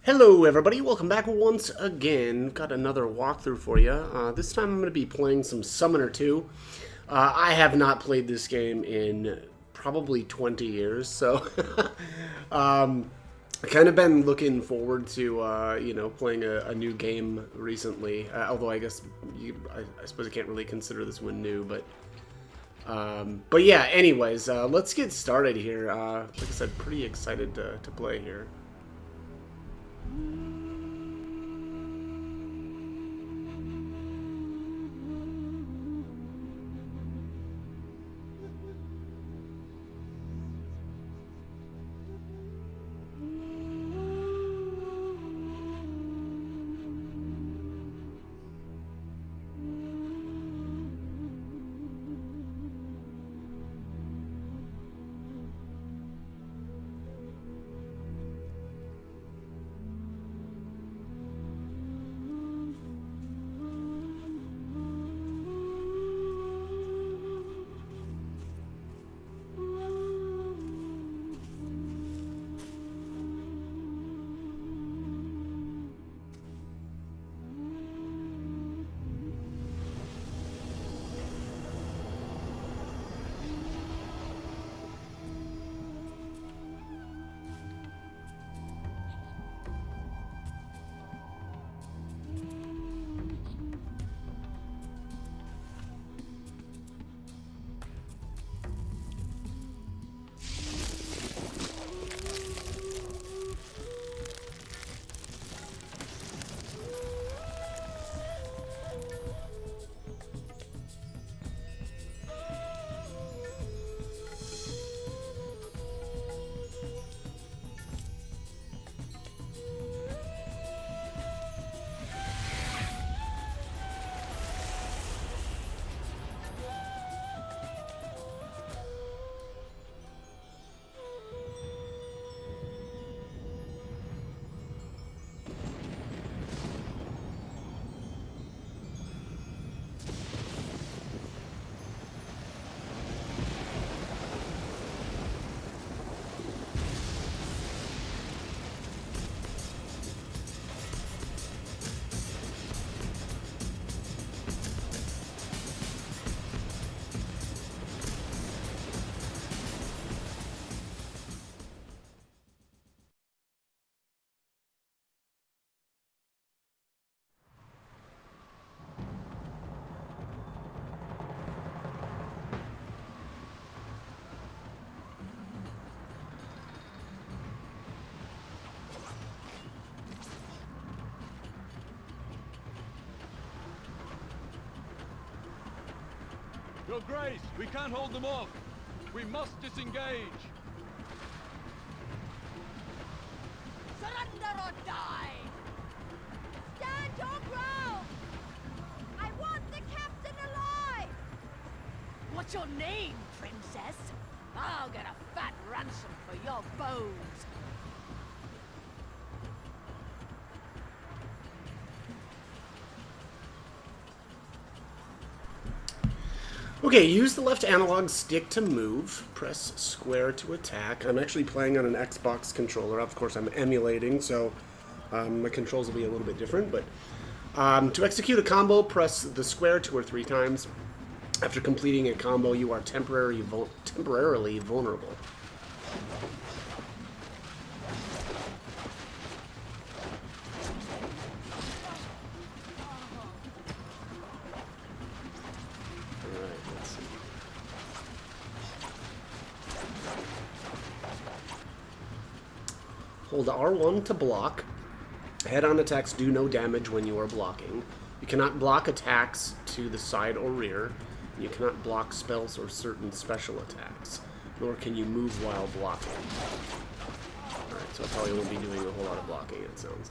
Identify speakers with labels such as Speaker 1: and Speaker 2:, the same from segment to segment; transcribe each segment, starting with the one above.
Speaker 1: Hello everybody, welcome back once again. Got another walkthrough for you. This time I'm going to be playing some Summoner 2. I have not played this game in probably 20 years, so I kind of been looking forward to, playing a new game recently. Although I guess I suppose I can't really consider this one new, but yeah, anyways, let's get started here. Like I said, pretty excited to play here.
Speaker 2: Your Grace, we can't hold them off. We must disengage.
Speaker 3: Surrender or die! Stand your ground! I want the captain alive! What's your name, princess? I'll get a fat ransom for your bones.
Speaker 1: Okay, use the left analog stick to move. Press square to attack. I'm actually playing on an Xbox controller. Of course, I'm emulating, so my controls will be a little bit different. But to execute a combo, press the square 2 or 3 times. After completing a combo, you are temporarily vulnerable. Hold R1 to block. Head-on attacks do no damage when you are blocking. You cannot block attacks to the side or rear. And you cannot block spells or certain special attacks. Nor can you move while blocking. Alright, so I probably won't be doing a whole lot of blocking, it sounds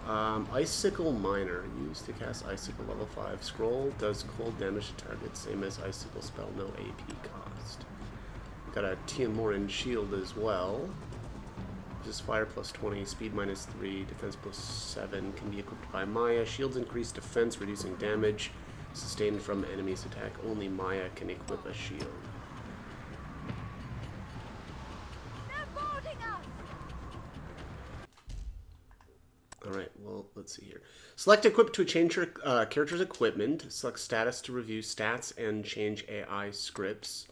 Speaker 1: like. Icicle Miner. Used to cast Icicle level 5. Scroll does cold damage to target, same as Icicle spell, no AP cost. Got a Tiamoran shield as well. Just fire plus 20, speed minus 3, defense plus 7, can be equipped by Maya. Shields increase defense, reducing damage sustained from enemy's attack. Only Maya can equip a shield. Alright, well, let's see here. Select equip to change your character's equipment. Select status to review stats and change AI scripts.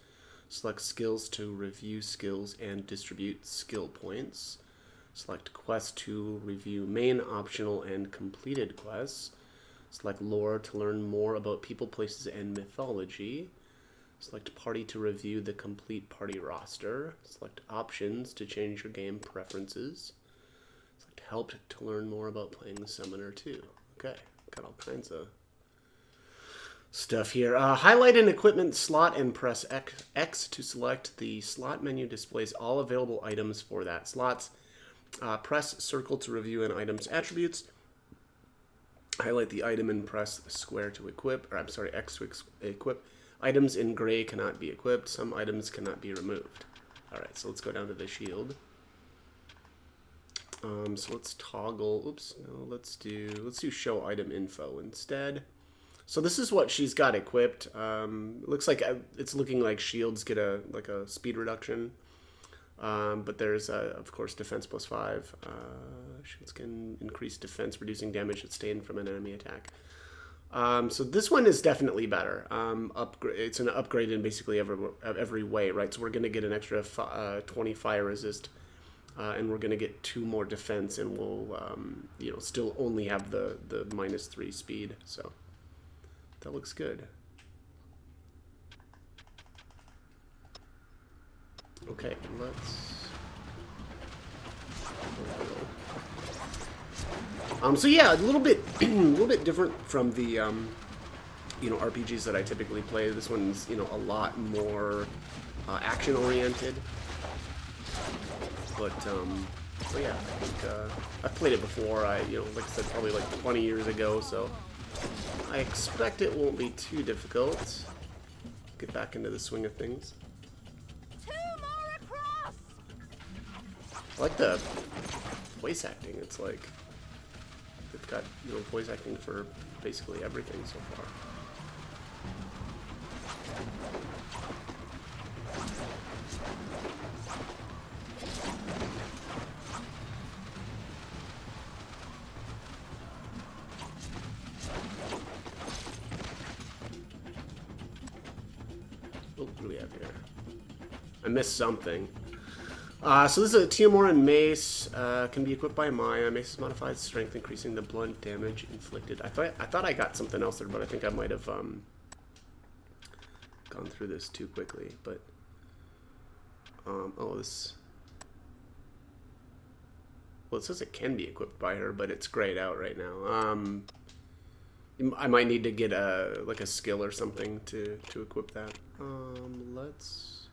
Speaker 1: Select skills to review skills and distribute skill points. Select quest to review main, optional, and completed quests. Select lore to learn more about people, places, and mythology. Select party to review the complete party roster. Select options to change your game preferences. Select help to learn more about playing the Summoner 2. Okay, got all kinds of stuff here. Highlight an equipment slot and press X to select. The slot menu displays all available items for that slot. Press circle to review an item's attributes. Highlight the item and press square to equip, or I'm sorry, X to equip. Items in gray cannot be equipped. Some items cannot be removed. Alright, so let's go down to the shield. So let's toggle, oops, no, let's do show item info instead. So this is what she's got equipped. Looks like it's looking like shields get a speed reduction. But there's, of course, defense +5. Shields can increase defense, reducing damage sustained from an enemy attack. So this one is definitely better. It's an upgrade in basically every way, right? So we're going to get an extra 20 fire resist, and we're going to get 2 more defense, and we'll, still only have the -3 speed. So that looks good. Okay, let's. So yeah, a little bit different from the RPGs that I typically play. This one's a lot more action oriented. But yeah, I think I've played it before. Like I said, probably like 20 years ago. So I expect it won't be too difficult. Get back into the swing of things. I like the voice acting. It's like they've got voice acting for basically everything so far. Oh, what do we have here? I missed something. So this is a Tiamoran Mace. Can be equipped by Maya. Mace's modified strength, increasing the blunt damage inflicted. I thought I got something else there, but I think I might have gone through this too quickly. But oh, this. Well, it says it can be equipped by her, but it's grayed out right now. I might need to get a skill or something to equip that. Let's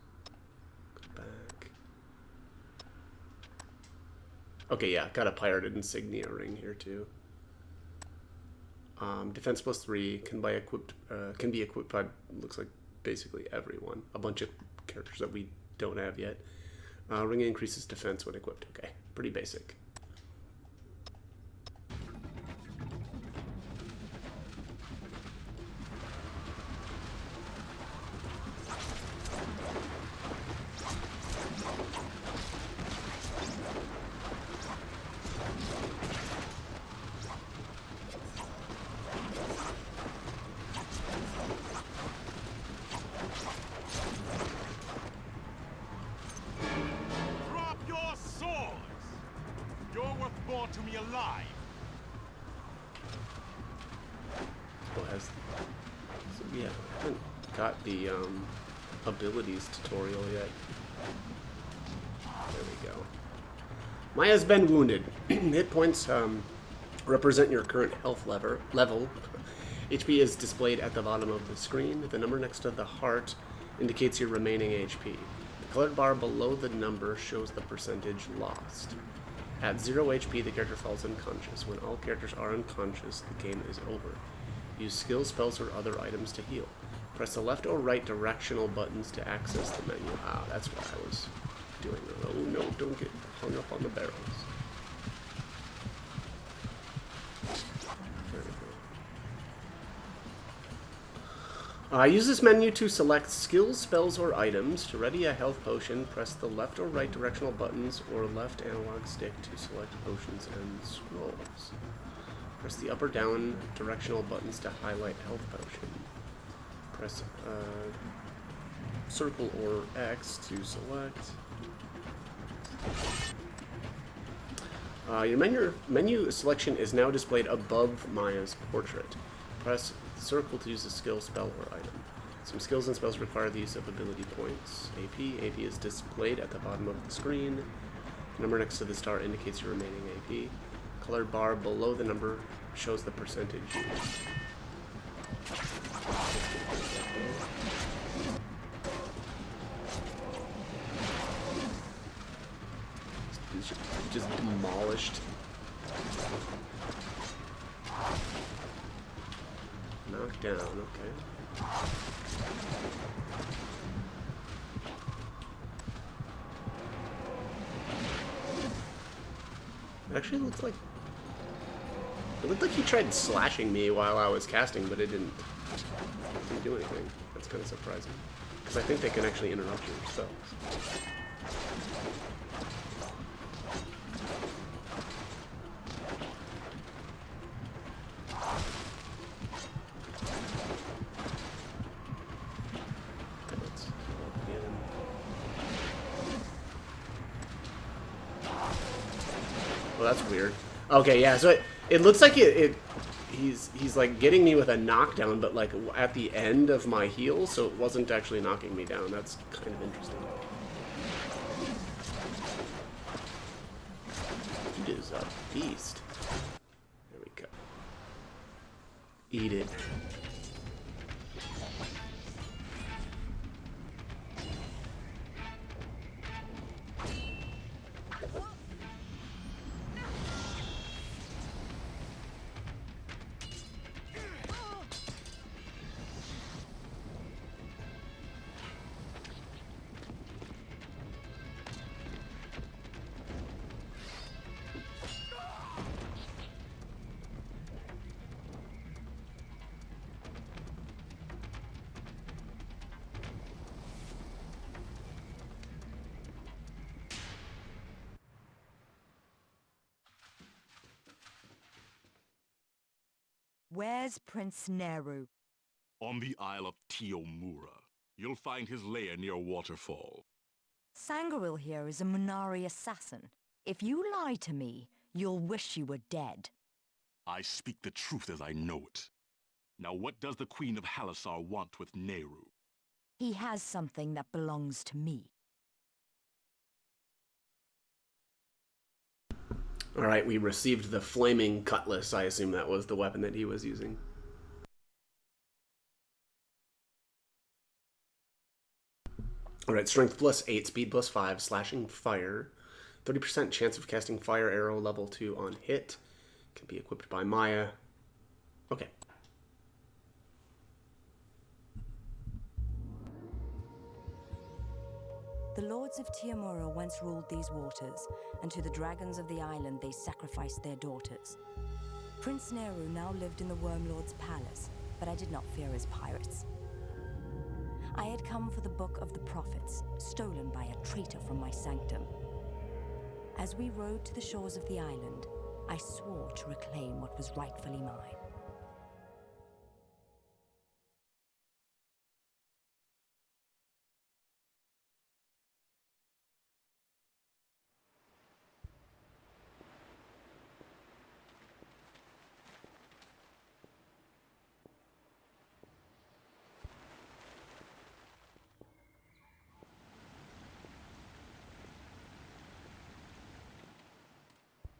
Speaker 1: go back. Okay, yeah, got a Pirate Insignia ring here too. Defense +3 can be equipped by, looks like, basically everyone. A bunch of characters that we don't have yet. Ring increases defense when equipped. Okay, pretty basic.
Speaker 4: To me alive.
Speaker 1: So yeah, I haven't got the abilities tutorial yet. There we go. Maya's been wounded. Hit points represent your current health level. HP is displayed at the bottom of the screen. The number next to the heart indicates your remaining HP. The colored bar below the number shows the percentage lost. At 0 HP, the character falls unconscious. When all characters are unconscious, the game is over. Use skill, spells, or other items to heal. Press the left or right directional buttons to access the menu. Ah, that's what I was doing. Oh no, don't get hung up on the barrels. There we Use this menu to select skills, spells, or items. To ready a health potion, press the left or right directional buttons or left analog stick to select potions and scrolls. Press the up or down directional buttons to highlight health potion. Press circle or X to select. Your menu selection is now displayed above Maya's portrait. Press circle to use a skill, spell, or item. Some skills and spells require the use of ability points. AP is displayed at the bottom of the screen. The number next to the star indicates your remaining AP. Colored bar below the number shows the percentage used. Just demolished. Knocked down, okay. It actually looks like... It looked like he tried slashing me while I was casting, but it didn't do anything. That's kind of surprising. Because I think they can actually interrupt your spells. Well, that's weird. Okay, yeah, so it looks like he's like getting me with a knockdown, but like at the end of my heal, so it wasn't actually knocking me down. That's kind of interesting. Dude is a beast. There we go. Eat it.
Speaker 5: Where's Prince Nehru?
Speaker 4: On the Isle of Teomura. You'll find his lair near a waterfall.
Speaker 5: Sangreal here is a Munari assassin. If you lie to me, you'll wish you were dead.
Speaker 4: I speak the truth as I know it. Now what does the Queen of Halassar want with Nehru?
Speaker 5: He has something that belongs to me.
Speaker 1: Alright, we received the flaming cutlass. I assume that was the weapon that he was using. Alright, strength plus 8, speed plus 5, slashing fire. 30% chance of casting fire arrow level 2 on hit. Can be equipped by Maya. Okay.
Speaker 5: The lords of Teomura once ruled these waters, and to the dragons of the island they sacrificed their daughters. Prince Nehru now lived in the Wormlord's palace, but I did not fear his pirates. I had come for the Book of the Prophets, stolen by a traitor from my sanctum. As we rowed to the shores of the island, I swore to reclaim what was rightfully mine.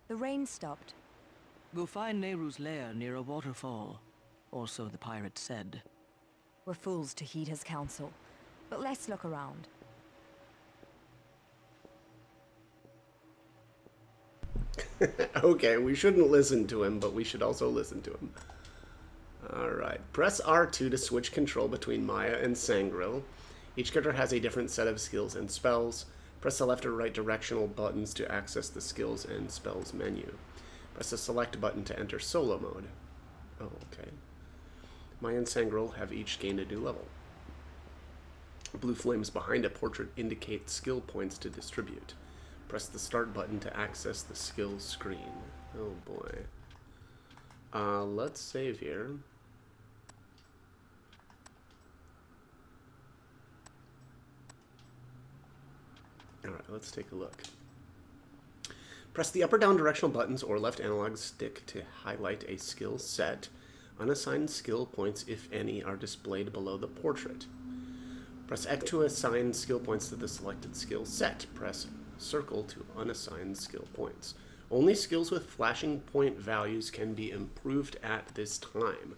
Speaker 5: The rain stopped.
Speaker 6: We'll find Nehru's lair near a waterfall, or so the pirate said.
Speaker 5: We're fools to heed his counsel, but let's look around.
Speaker 1: Okay, we shouldn't listen to him, but we should also listen to him. Alright, press R2 to switch control between Maya and Sangreal. Each character has a different set of skills and spells. Press the left or right directional buttons to access the skills and spells menu. Press the select button to enter solo mode. Oh, okay. Maya and Sangreal have each gained a new level. Blue flames behind a portrait indicate skill points to distribute. Press the start button to access the skills screen. Oh boy. Let's save here. Alright, let's take a look. Press the up or down directional buttons or left analog stick to highlight a skill set. Unassigned skill points, if any, are displayed below the portrait. Press X to assign skill points to the selected skill set. Press circle to unassigned skill points. Only skills with flashing point values can be improved at this time.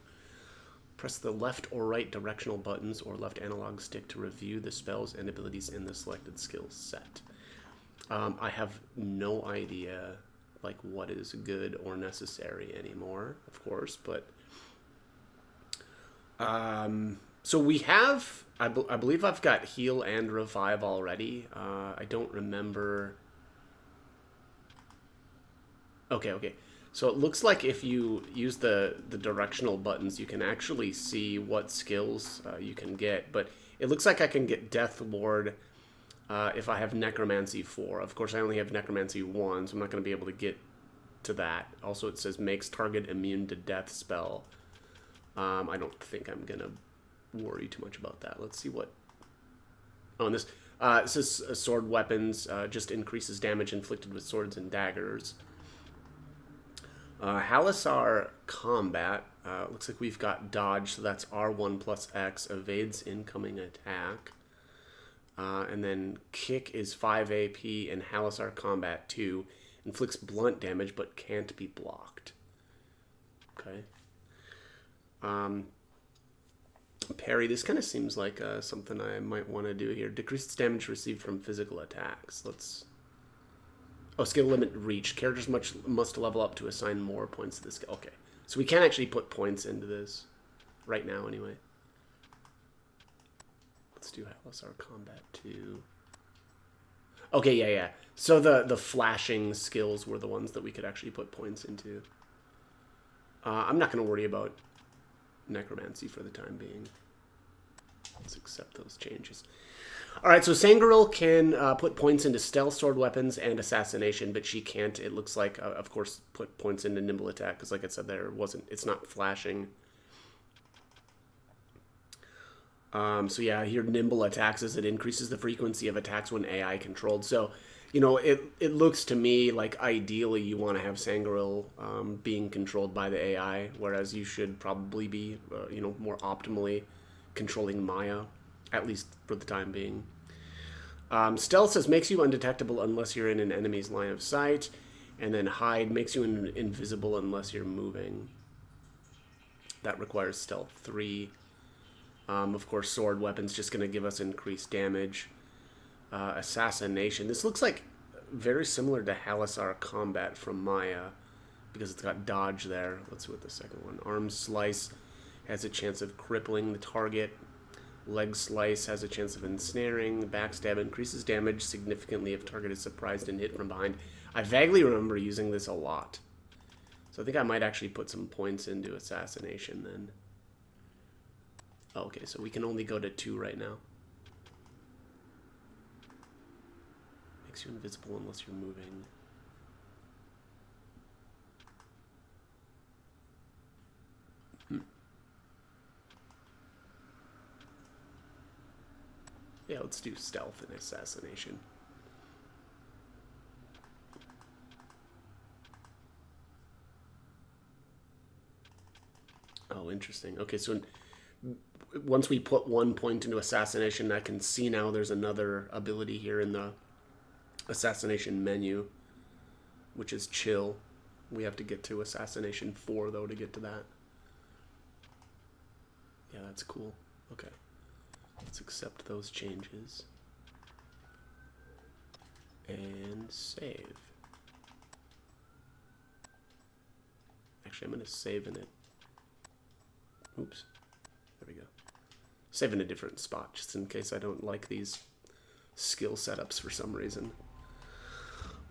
Speaker 1: Press the left or right directional buttons or left analog stick to review the spells and abilities in the selected skill set. I have no idea like what is good or necessary anymore, of course, but so we have, I believe I've got heal and revive already. I don't remember. Okay. So it looks like if you use the directional buttons, you can actually see what skills you can get. But it looks like I can get Death Ward if I have Necromancy 4. Of course, I only have Necromancy 1, so I'm not going to be able to get to that. Also, it says makes target immune to death spell. I don't think I'm going to worry too much about that. Let's see what... Oh, and this... it says sword weapons just increases damage inflicted with swords and daggers. Halassar combat. Looks like we've got dodge, so that's R1 plus X. Evades incoming attack. And then kick is 5 AP, and Halassar combat 2. Inflicts blunt damage, but can't be blocked. Okay. Parry. This kind of seems like something I might want to do here. Decreases damage received from physical attacks. Let's... Oh, skill limit reached. Characters must level up to assign more points to this skill. Okay. So we can actually put points into this. Right now, anyway. Let's do Halassar Combat 2. Okay, yeah. So the flashing skills were the ones that we could actually put points into. I'm not going to worry about Necromancy for the time being. Let's accept those changes. Alright, so Sangreal can put points into stealth, sword weapons, and assassination, but she can't, it looks like, of course, put points into nimble attack, because like I said, it's not flashing. So yeah, here nimble attacks as it increases the frequency of attacks when AI controlled. So, you know, it looks to me like ideally you want to have Sangreal being controlled by the AI, whereas you should probably be, you know, more optimally controlling Maya, at least for the time being. Stealth says makes you undetectable unless you're in an enemy's line of sight, and then hide makes you invisible unless you're moving. That requires stealth 3. Of course, sword weapons just going to give us increased damage. Assassination. This looks like very similar to Halassar combat from Maya, because it's got dodge there. Let's see what the second one. Arm slice has a chance of crippling the target. Leg slice has a chance of ensnaring. Backstab increases damage significantly if target is surprised and hit from behind. I vaguely remember using this a lot. So I think I might actually put some points into assassination then. Oh, okay, so we can only go to 2 right now. Makes you invisible unless you're moving. Yeah, let's do stealth and assassination. Oh, interesting. Okay, so once we put 1 point into assassination, I can see now there's another ability here in the assassination menu, which is chill. We have to get to assassination 4, though, to get to that. Yeah, that's cool. Okay. Let's accept those changes. And save. Actually, I'm going to save in it. Oops. There we go. Save in a different spot, just in case I don't like these skill setups for some reason.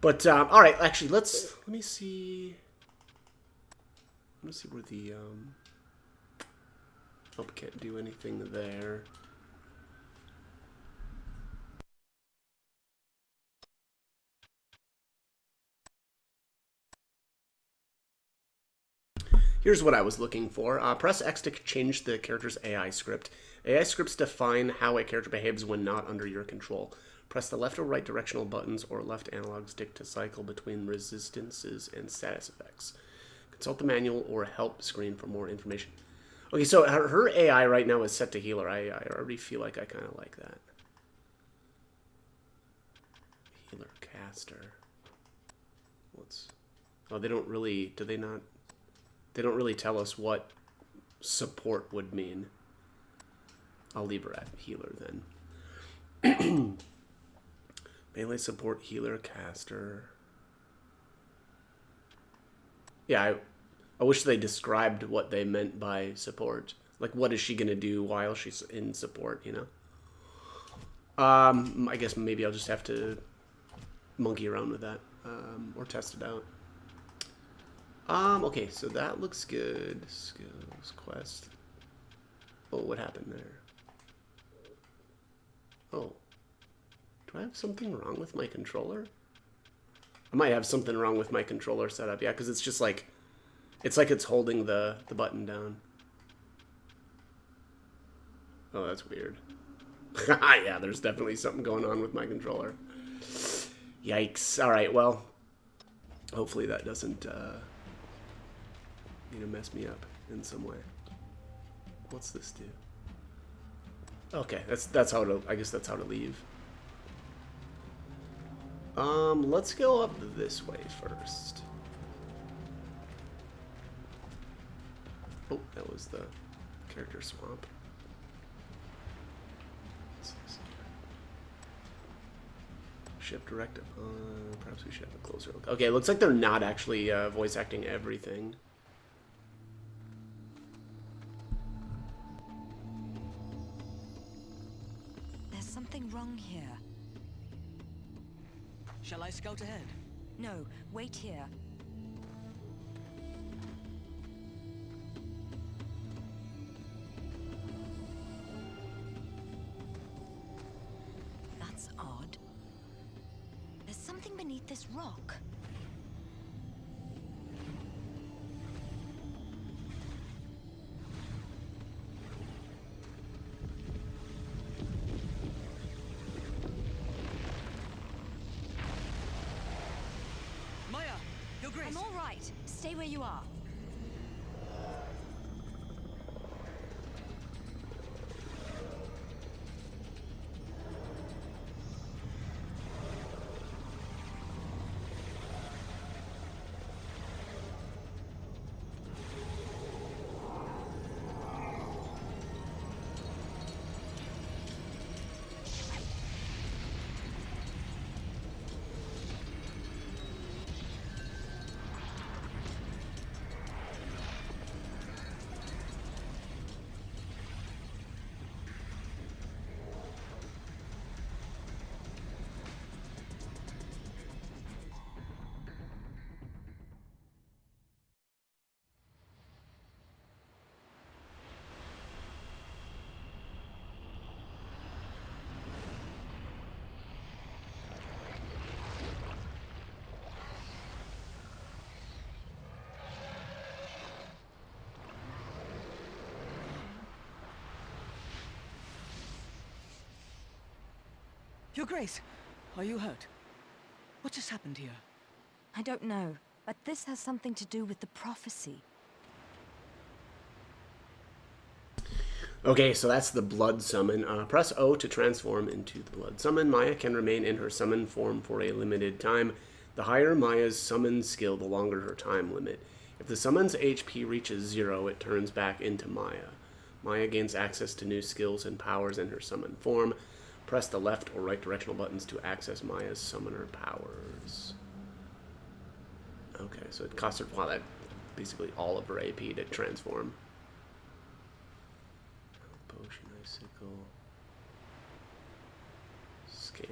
Speaker 1: But, alright, actually, let me see... Let me see where the, Oh, can't do anything there. Here's what I was looking for. Press X to change the character's AI script. AI scripts define how a character behaves when not under your control. Press the left or right directional buttons or left analog stick to cycle between resistances and status effects. Consult the manual or help screen for more information. Okay, so her AI right now is set to healer. I already feel like I kind of like that. Healer caster. What's... Oh, they don't really... Do they not... They don't really tell us what support would mean. I'll leave her at healer then. Melee support, healer, caster. Yeah, I wish they described what they meant by support. Like, what is she going to do while she's in support, you know? I guess maybe I'll just have to monkey around with that. Or test it out. Okay, so that looks good. Skills, quest. Oh, what happened there? Oh. Do I have something wrong with my controller? I might have something wrong with my controller setup, yeah, because it's just like... It's like it's holding the button down. Oh, that's weird. Yeah, there's definitely something going on with my controller. Yikes. Alright, well... Hopefully that doesn't... mess me up in some way. What's this do? Okay, that's how to... I guess that's how to leave. Let's go up this way first. Oh, that was the character swamp. What's this here? Ship directive. Perhaps we should have a closer look. Okay, it looks like they're not actually voice acting everything.
Speaker 5: There's something wrong here.
Speaker 6: Shall I scout ahead?
Speaker 5: No, wait here. That's odd. There's something beneath this rock.
Speaker 6: Maya, Your Grace.
Speaker 5: I'm all right. Stay where you are.
Speaker 6: Your Grace, are you hurt? What just happened here?
Speaker 5: I don't know, but this has something to do with the prophecy.
Speaker 1: Okay, so that's the blood summon. Press O to transform into the blood summon. Maya can remain in her summon form for a limited time. The higher Maya's summon skill, the longer her time limit. If the summon's HP reaches 0, it turns back into Maya. Maya gains access to new skills and powers in her summon form. Press the left or right directional buttons to access Maya's summoner powers. Okay, so it costs her, wow, that basically all of her AP to transform. Potion, icicle, scan.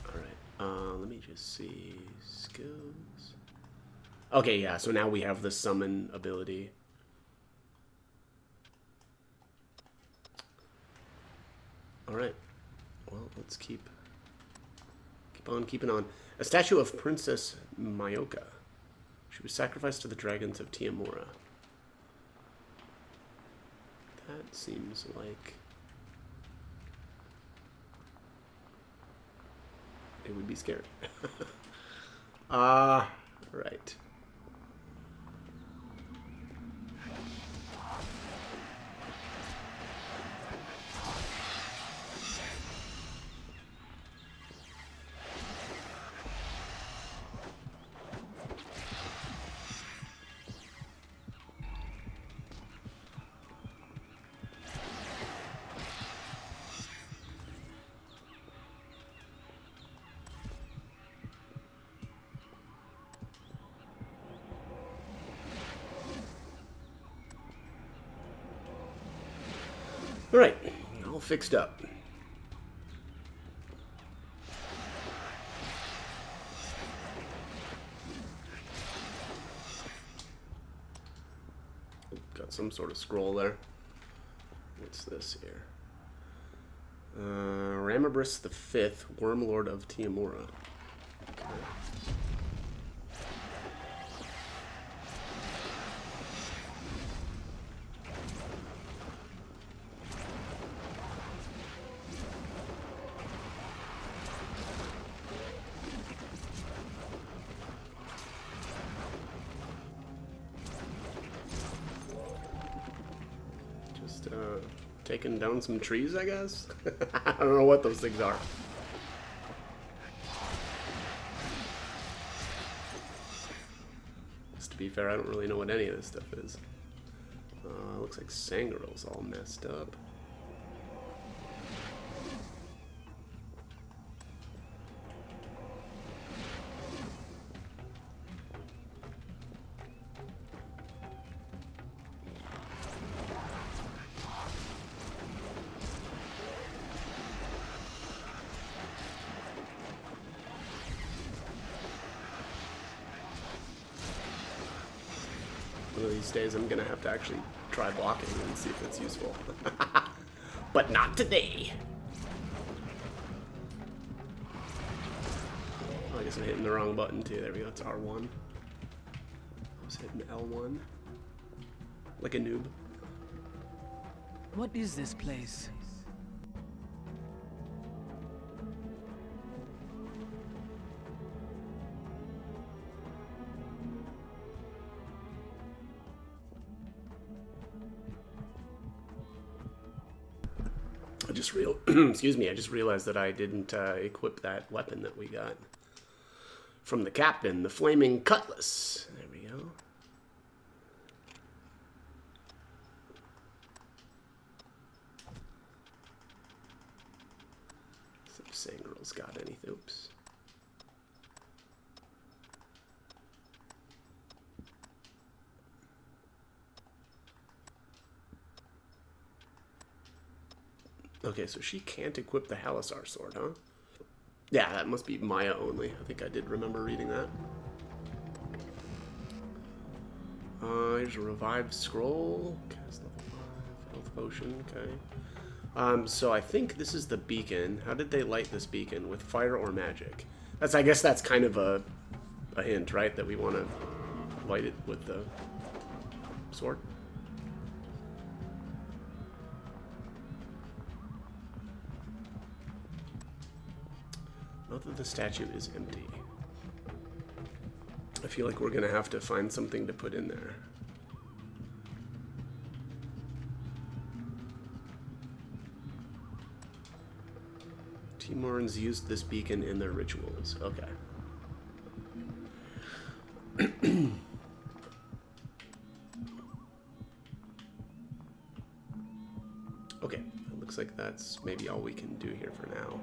Speaker 1: Alright, let me just see. Skills. Okay, yeah, so now we have the summon ability. Alright. Well, let's keep on keeping on. A statue of Princess Mayoka. She was sacrificed to the dragons of Tiamora. That seems like it would be scary. Right. All right, all fixed up. Got some sort of scroll there. What's this here? Ramabris the Fifth, Wormlord of Tiamora. Okay. Taking down some trees, I guess? I don't know what those things are. Just to be fair, I don't really know what any of this stuff is. Looks like Sangreal's all messed up. One of these days I'm gonna have to actually try blocking and see if it's useful. But not today. Oh, I guess I'm hitting the wrong button too. There we go, it's R1. I was hitting L1. Like a noob.
Speaker 6: What is this place?
Speaker 1: Excuse me, I just realized that I didn't equip that weapon that we got from the captain, the flaming cutlass. There we go. See if Sangreal's got anything. Oops. Okay, so she can't equip the Halassar sword, huh? Yeah, that must be Maya only. I think I did remember reading that. Here's a revived scroll. Cast level 5. Health potion, okay. So I think this is the beacon. How did they light this beacon? With fire or magic? I guess that's kind of a hint, right? That we want to light it with the sword. Note that the statue is empty. I feel like we're gonna have to find something to put in there. Timorans used this beacon in their rituals. Okay. Okay, it looks like that's maybe all we can do here for now.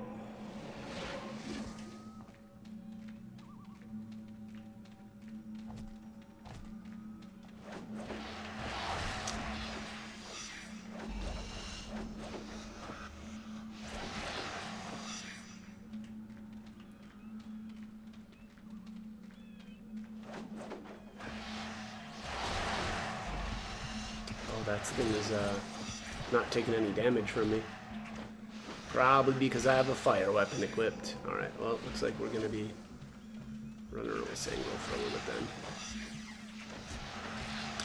Speaker 1: that thing is not taking any damage from me. Probably because I have a fire weapon equipped. Alright, well, it looks like we're going to be running around with Sangro for a little bit then.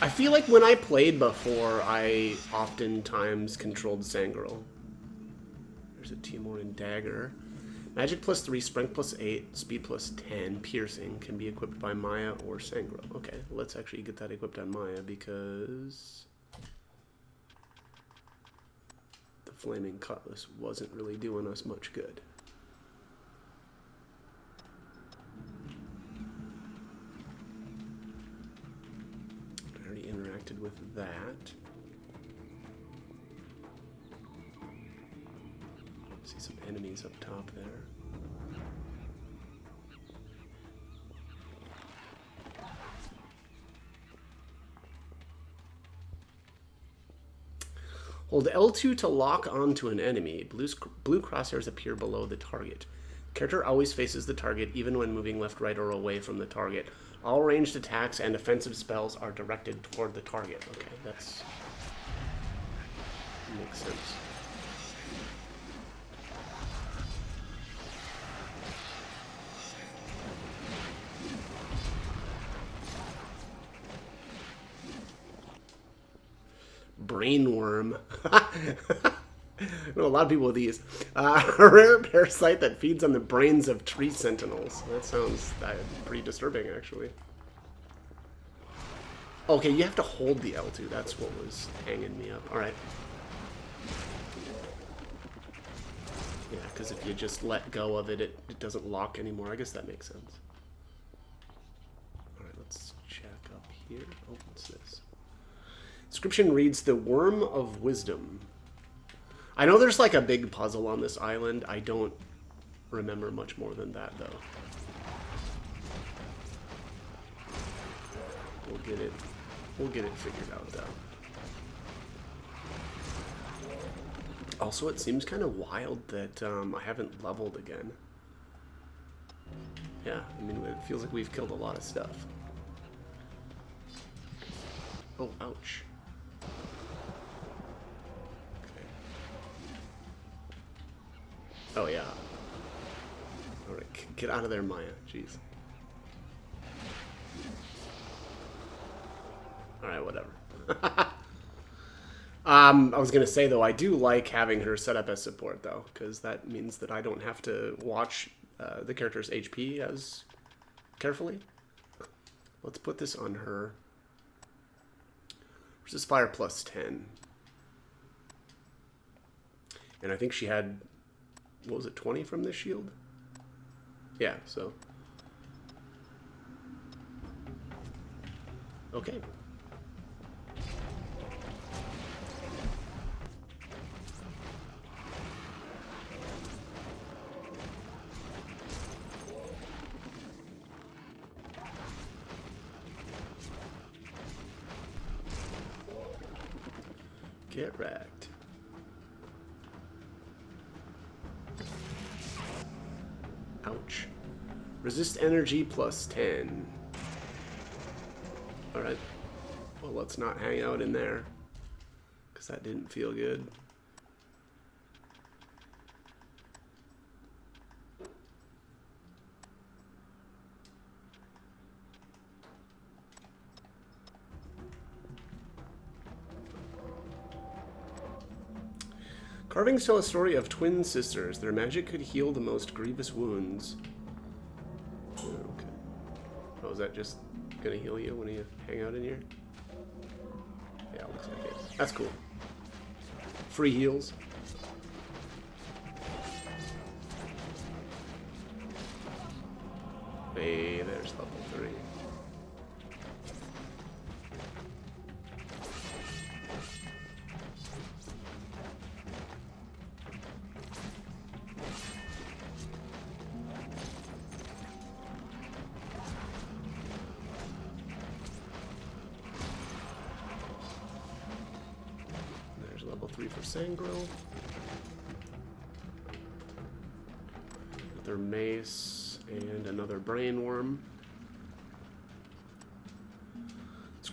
Speaker 1: I feel like when I played before, I oftentimes controlled Sangro. There's a Timoran dagger. Magic +3, strength +8, speed +10, piercing can be equipped by Maya or Sangro. Okay, let's actually get that equipped on Maya because the Flaming Cutlass wasn't really doing us much good. I already interacted with that. See some enemies up top there. Hold L2 to lock onto an enemy. Blue crosshairs appear below the target. The character always faces the target, even when moving left, right, or away from the target. All ranged attacks and offensive spells are directed toward the target. Okay, that's... makes sense. Brainworm. I know a lot of people with these. A rare parasite that feeds on the brains of tree sentinels. That sounds pretty disturbing, actually. Okay, you have to hold the L2. That's what was hanging me up. Alright. Yeah, because if you just let go of it, it doesn't lock anymore. I guess that makes sense. Alright, let's check up here. Oh, what's this? Description reads, the Worm of Wisdom. I know there's like a big puzzle on this island. I don't remember much more than that, though. We'll get it figured out, though. Also, it seems kind of wild that I haven't leveled again. Yeah, I mean, it feels like we've killed a lot of stuff. Oh, ouch. Oh, yeah. Alright, get out of there, Maya. Jeez. Alright, whatever. I was going to say, though, I do like having her set up as support, though, because that means that I don't have to watch the character's HP as carefully. Let's put this on her. Resist fire +10. And I think she had... what was it, 20 from this shield? Yeah, so. Okay. Get wrecked. Ouch. Resist energy +10. Alright. Well, let's not hang out in there, because that didn't feel good. Carvings tell a story of twin sisters. Their magic could heal the most grievous wounds. Okay. Oh, is that just gonna heal you when you hang out in here? Yeah, looks like it. That's cool. Free heals. Hey, there's level 3. Level 3 for Sangro. Another mace and another brainworm.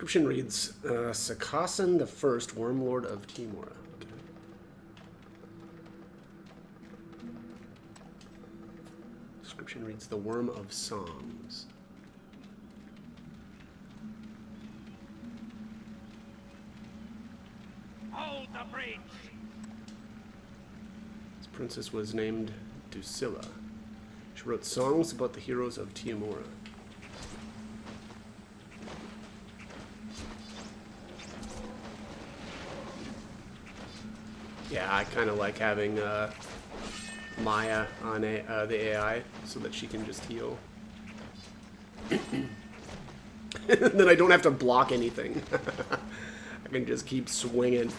Speaker 1: Description reads, Sakasan the First, Wormlord of Timora. Okay. Description reads, the Worm of Songs.
Speaker 2: Hold the breach!
Speaker 1: This princess was named Dusilla. She wrote songs about the heroes of Tiamora. Yeah, I kind of like having Maya on the AI so that she can just heal. Then I don't have to block anything. I can just keep swinging.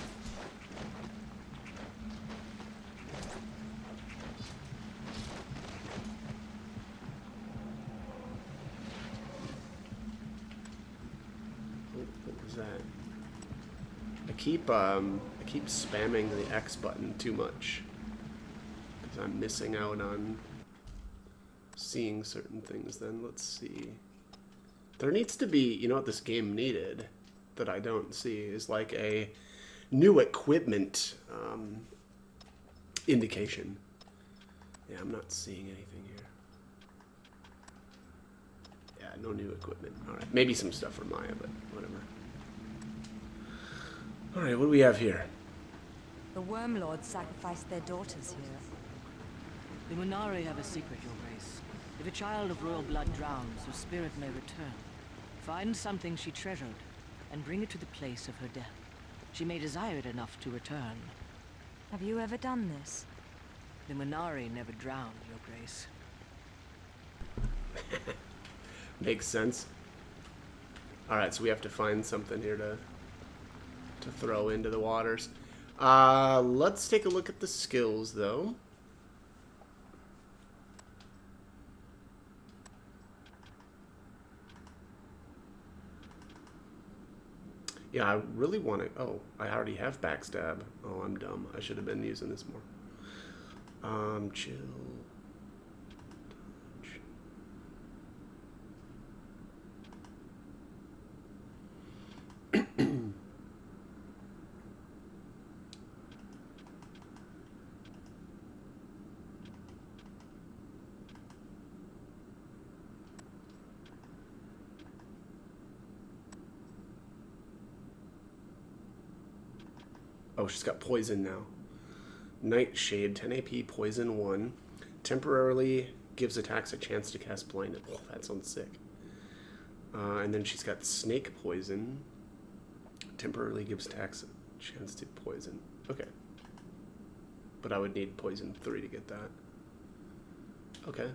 Speaker 1: Oh, what was that? I keep spamming the X button too much because I'm missing out on seeing certain things. Then let's see. There needs to be, you know what this game needed that I don't see is like a new equipment indication. Yeah, I'm not seeing anything here. Yeah, no new equipment. All right, maybe some stuff for Maya, but whatever. All right, what do we have here?
Speaker 5: The Wormlords sacrificed their daughters here.
Speaker 6: The Munari have a secret, Your Grace. If a child of royal blood drowns, her spirit may return. Find something she treasured, and bring it to the place of her death. She may desire it enough to return.
Speaker 5: Have you ever done this?
Speaker 6: The Munari never drowned, Your Grace.
Speaker 1: Makes sense. Alright, so we have to find something here to throw into the waters. Let's take a look at the skills, though. Yeah, I really want to... Oh, I already have backstab. Oh, I'm dumb. I should have been using this more. Chill. Oh, she's got poison now. Nightshade, 10 AP, poison 1. Temporarily gives attacks a chance to cast blindness. Oh, that sounds sick. And then she's got snake poison. Temporarily gives attacks a chance to poison. Okay. But I would need poison 3 to get that. Okay.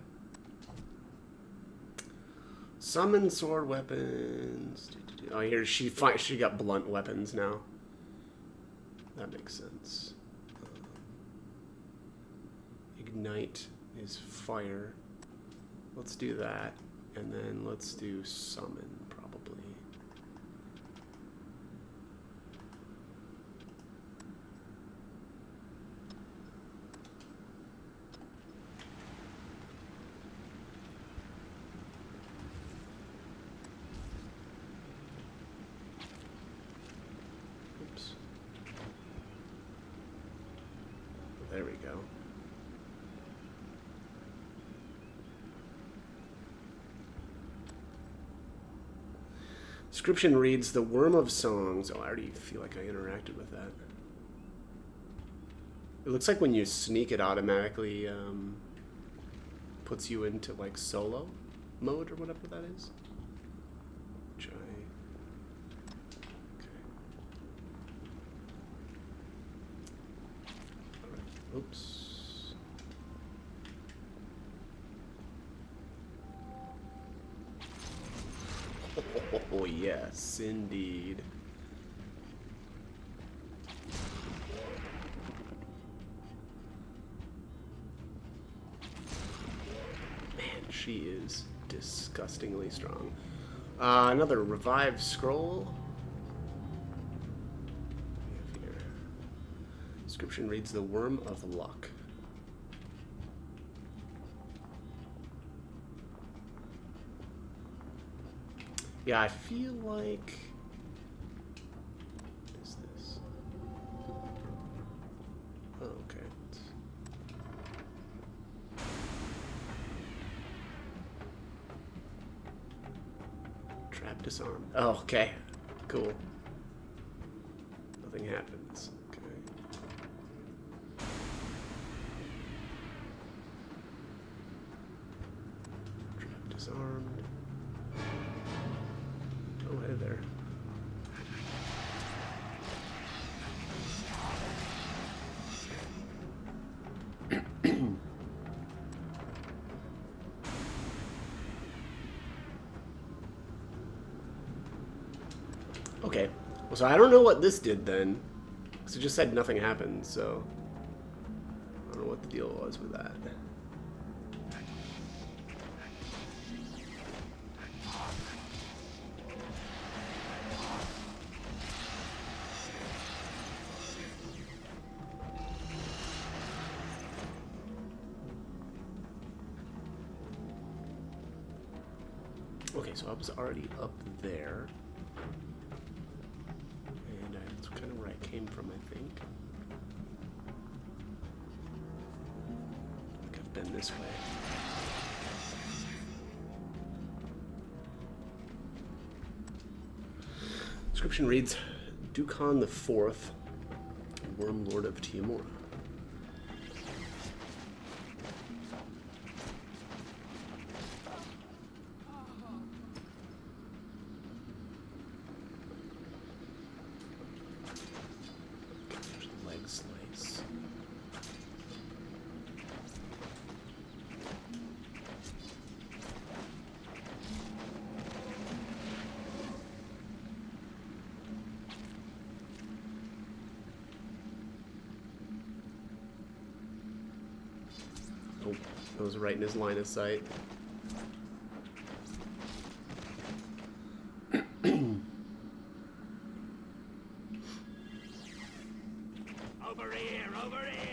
Speaker 1: Summon sword weapons. Oh, here she got blunt weapons now. That makes sense. Ignite is fire. Let's do that. And then let's do summon, probably. Oops. There we go. Description reads, the Worm of Songs. Oh, I already feel like I interacted with that. It looks like when you sneak, it automatically puts you into like solo mode or whatever that is. Which okay. All right. Oops. Oh, yes, indeed. Man, she is disgustingly strong. Another revive scroll. Here. Description reads, the Worm of Luck. Yeah, I feel like Trap disarmed. Oh, okay. Cool. Nothing happens. Okay. Trap disarmed. Oh, hey there. Okay, well, so I don't know what this did then, because it just said nothing happened, so I don't know what the deal was with that. Okay, so I was already up there. That's kind of where I came from, I think. I think I've been this way. Description reads, Dukan the Fourth, Worm Lord of Tiamora. Slice. Oh, that was right in his line of sight.
Speaker 2: Over here, over here!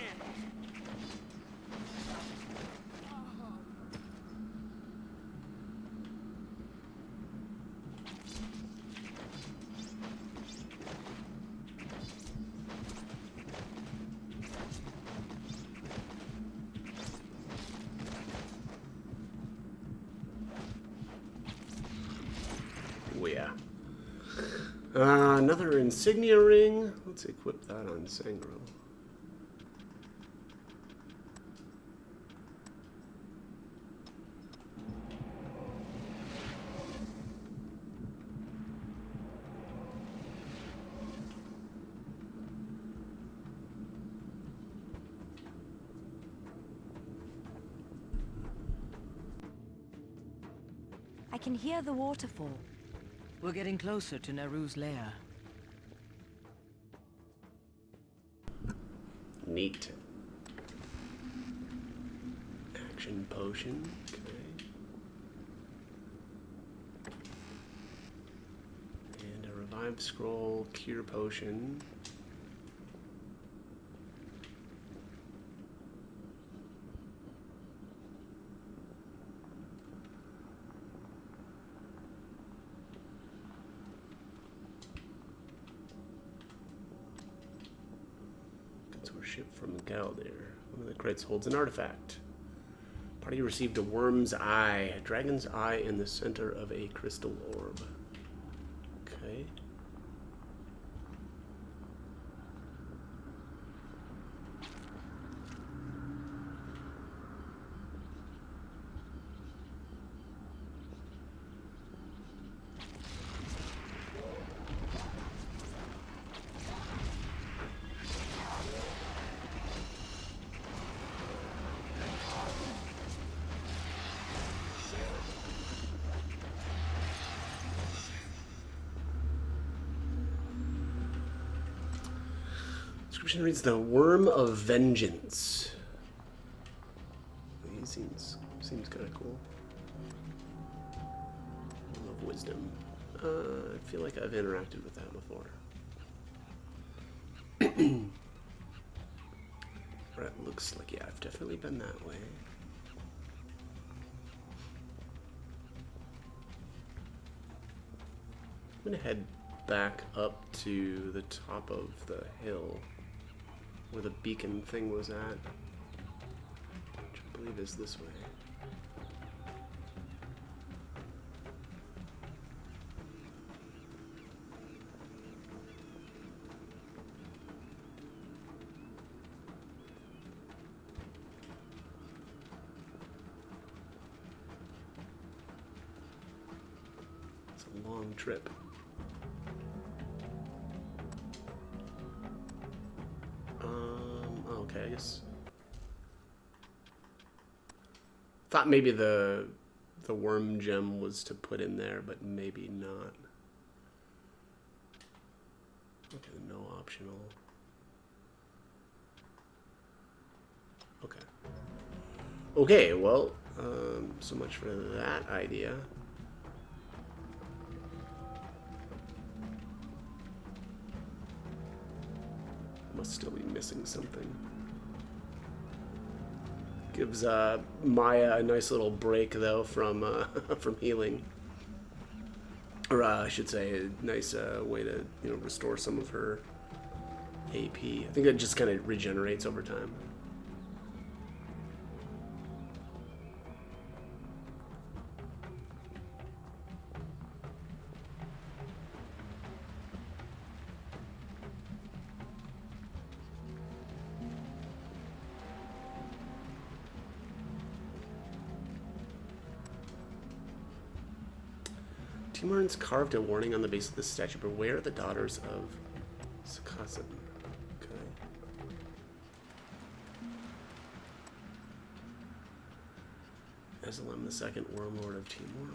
Speaker 1: Oh yeah. Another insignia ring. Let's equip that on Sangro.
Speaker 5: I can hear the waterfall.
Speaker 6: We're getting closer to Neru's lair.
Speaker 1: Neat. Action potion. Okay. And a revive scroll, cure potion. Shipped from Galdir. One of the crates holds an artifact. Party received a worm's eye, a dragon's eye in the center of a crystal orb. Okay. Description reads, the Worm of Vengeance. He seems kind of cool. Worm of Wisdom. I feel like I've interacted with that before. That looks like, yeah, I've definitely been that way. I'm gonna head back up to the top of the hill where the beacon thing was at, which I believe is this way. a long trip. Okay, I guess. Thought maybe the worm gem was to put in there, but maybe not. Okay, no optional. Okay. Okay, well, so much for that idea. Must still be missing something. Gives Maya a nice little break though from from healing, or I should say, a nice way to restore some of her AP. I think it just kind of regenerates over time. Timurns carved a warning on the base of the statue. Beware the daughters of Sakazan. Okay. Ezelem II, Wormlord of Timur.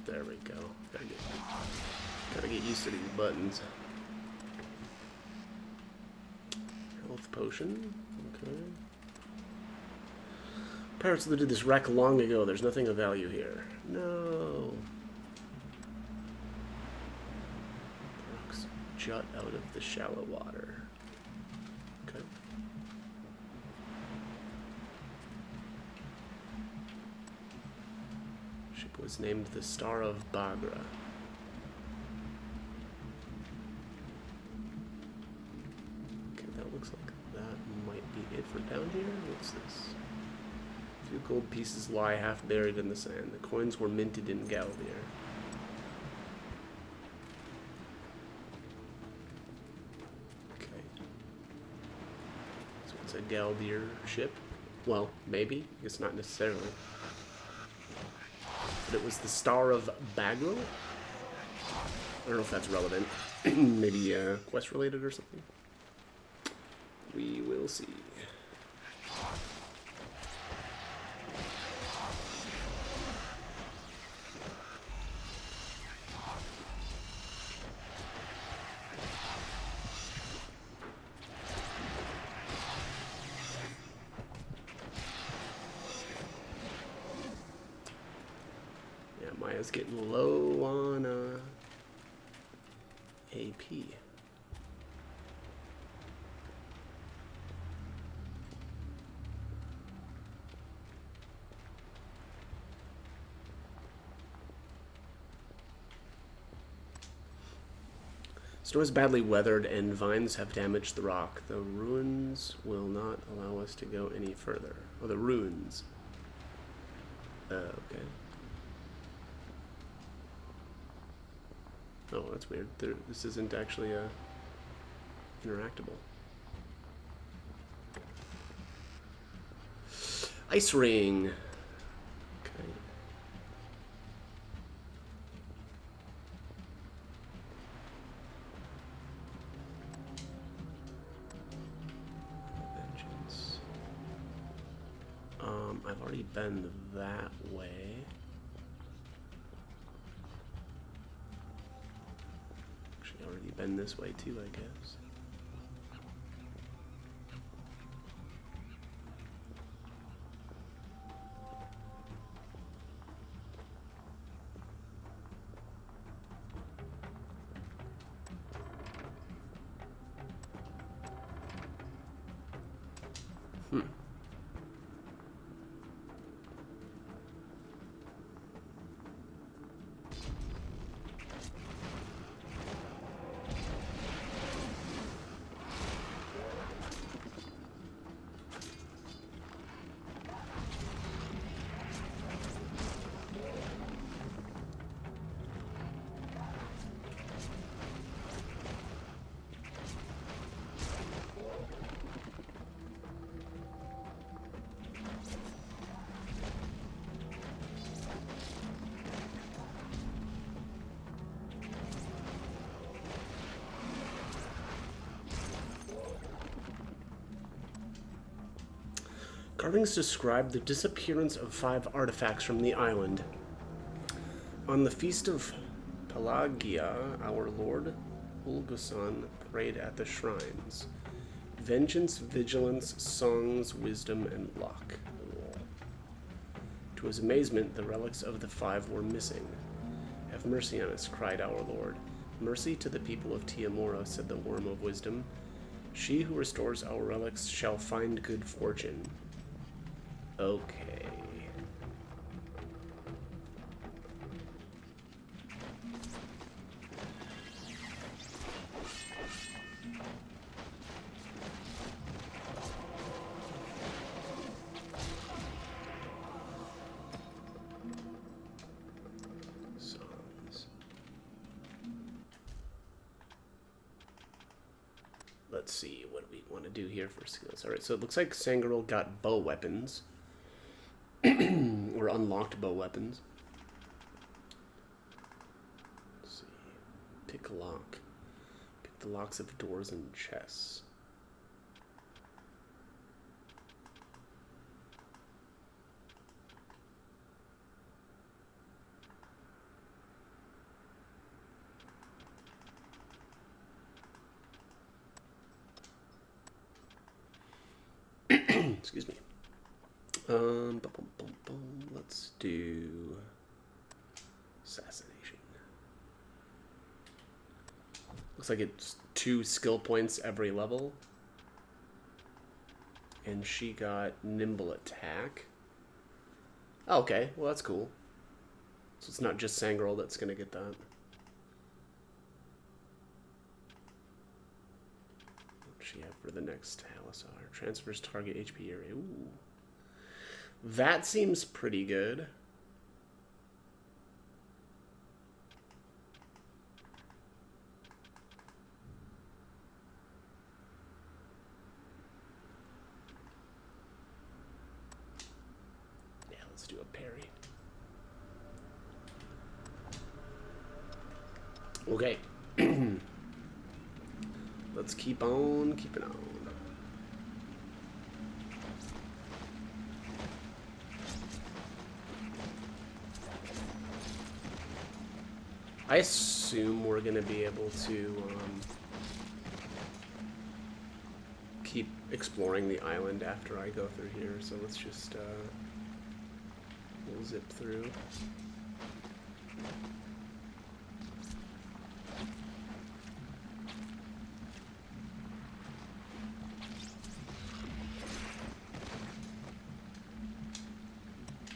Speaker 1: There we go. Gotta get used to these buttons. Health potion. Okay. Pirates looted this wreck long ago. There's nothing of value here. No. Rocks jut out of the shallow water. Okay. Ship was named the Star of Bagra. Okay, that looks like that might be it for down here. What's this? A few gold pieces lie half buried in the sand. The coins were minted in Galdir. Okay. So it's a Galdir ship? Well, maybe. I guess not necessarily. But it was the Star of Bagra? I don't know if that's relevant. Maybe quest related or something. We will see. Yeah, Maya's getting low on AP. Storm is badly weathered and vines have damaged the rock. The ruins will not allow us to go any further. Oh, the ruins. Okay. Oh, that's weird. This isn't actually interactable. Ice ring. Okay. Vengeance. I've already been that way. Already been this way too, I guess. Carvings describe the disappearance of 5 artifacts from the island. On the feast of Pelagia, our lord Ulgusan prayed at the shrines. Vengeance, vigilance, songs, wisdom, and luck. To his amazement, the relics of the 5 were missing. Have mercy on us, cried our lord. Mercy to the people of Tiamora, said the Worm of Wisdom. She who restores our relics shall find good fortune. Okay. Let's see, what do we want to do here for skills? Alright, so it looks like Sangirl got bow weapons. Or unlocked bow weapons. Let's see. Pick a lock. Pick the locks of doors and chests. Excuse me. Let's do assassination. Looks like it's 2 skill points every level. And she got nimble attack. Oh, okay, well that's cool. So it's not just Sangirl that's gonna get that. She have for the next Halisar? Transfers target HP area. Ooh. That seems pretty good. Yeah, let's do a parry. Okay. Let's keep on keeping on. I assume we're going to be able to keep exploring the island after I go through here, so let's just we'll zip through.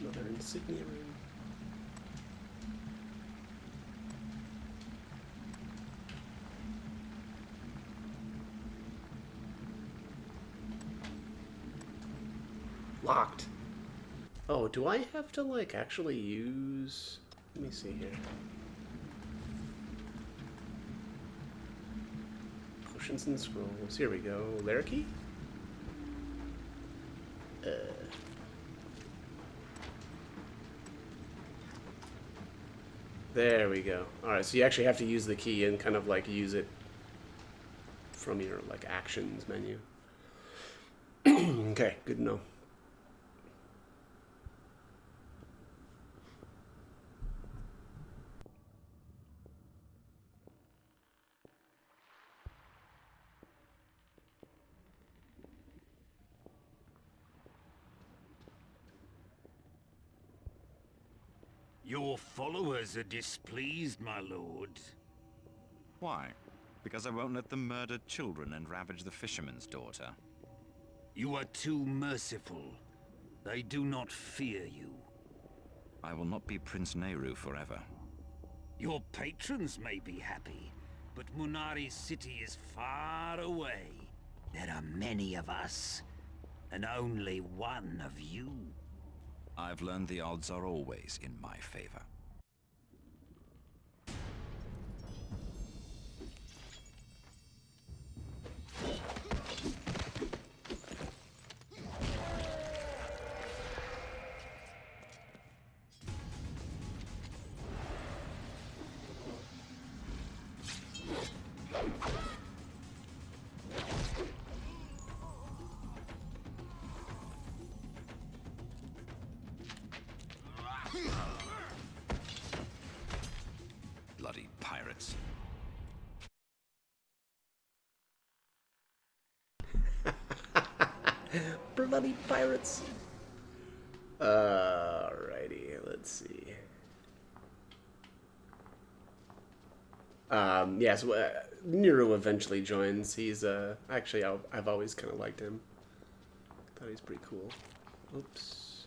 Speaker 1: Another insignia room. Locked. Oh, do I have to, like, actually use... Let me see here. Potions and scrolls. Here we go. Larraki? There we go. Alright, so you actually have to use the key and kind of, like, use it from your, like, actions menu. Okay, good to know.
Speaker 7: Your followers are displeased, my lord.
Speaker 8: Why? Because I won't let them murder children and ravage the fisherman's daughter.
Speaker 7: You are too merciful. They do not fear you.
Speaker 8: I will not be Prince Nehru forever.
Speaker 7: Your patrons may be happy, but Munari's city is far away. There are many of us, and only one of you.
Speaker 8: I've learned the odds are always in my favor. pirates.
Speaker 1: Bloody pirates. Alrighty, let's see. Yeah, so Nero eventually joins. He's actually I've always kind of liked him. Thought he's pretty cool. Oops.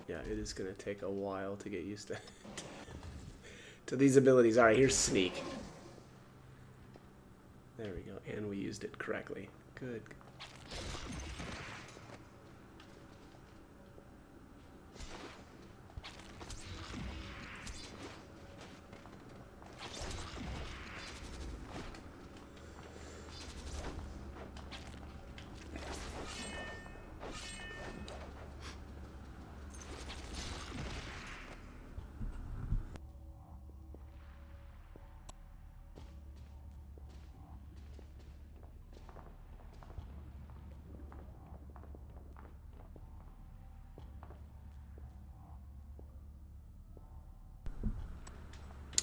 Speaker 1: Yeah, it is gonna take a while to get used to to these abilities. All right, here's sneak. There we go, and we used it correctly. Good.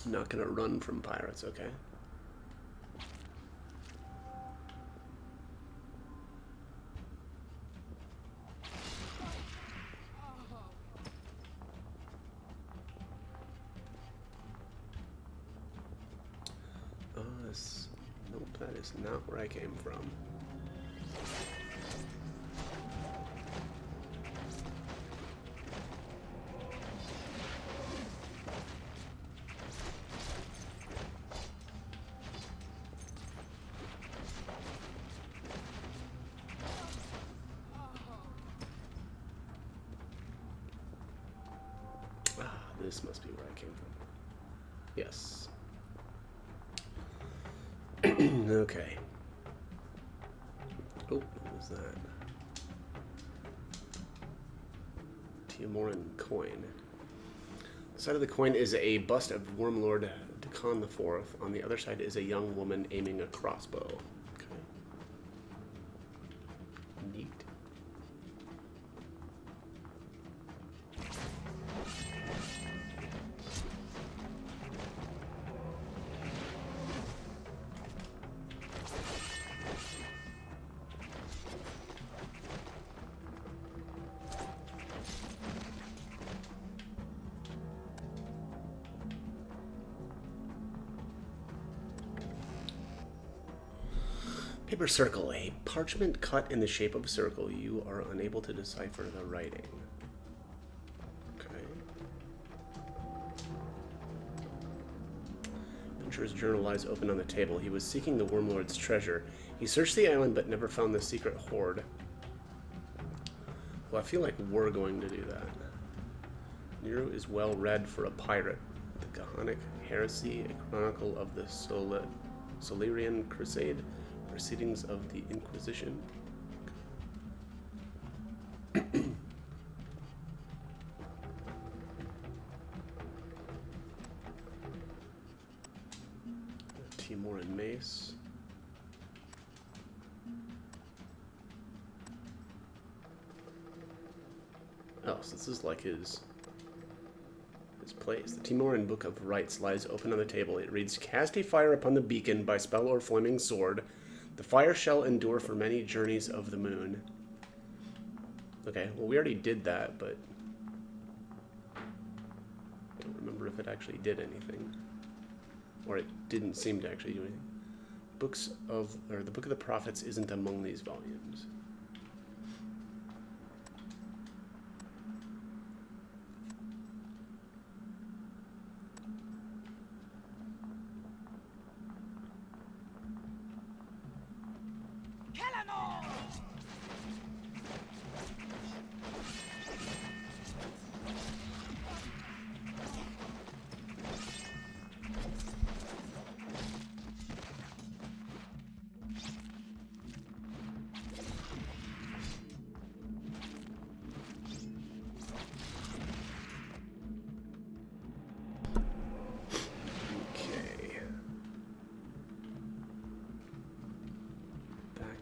Speaker 1: I'm not gonna run from pirates, okay? Nope, that is not where I came from. This must be where I came from. Yes. Okay. Oh, what was that? Tiamoran coin. The side of the coin is a bust of Wormlord Dakon IV. On the other side is a young woman aiming a crossbow. Okay. Neat. Paper circle, a parchment cut in the shape of a circle. You are unable to decipher the writing. Okay. Adventurer's journal lies open on the table. He was seeking the Wormlord's treasure. He searched the island but never found the secret hoard. Well, I feel like we're going to do that. Nero is well read for a pirate. The Kahanic Heresy, a chronicle of the Solarian Crusade, proceedings of the Inquisition. Tiamoran mace. Oh, so this is like his place. The Tiamoran Book of Rites lies open on the table. It reads, "Cast a fire upon the beacon by spell or flaming sword. The fire shall endure for many journeys of the moon." Okay, well, we already did that, but I don't remember if it actually did anything. Or it didn't seem to actually do anything. The Book of the Prophets isn't among these volumes.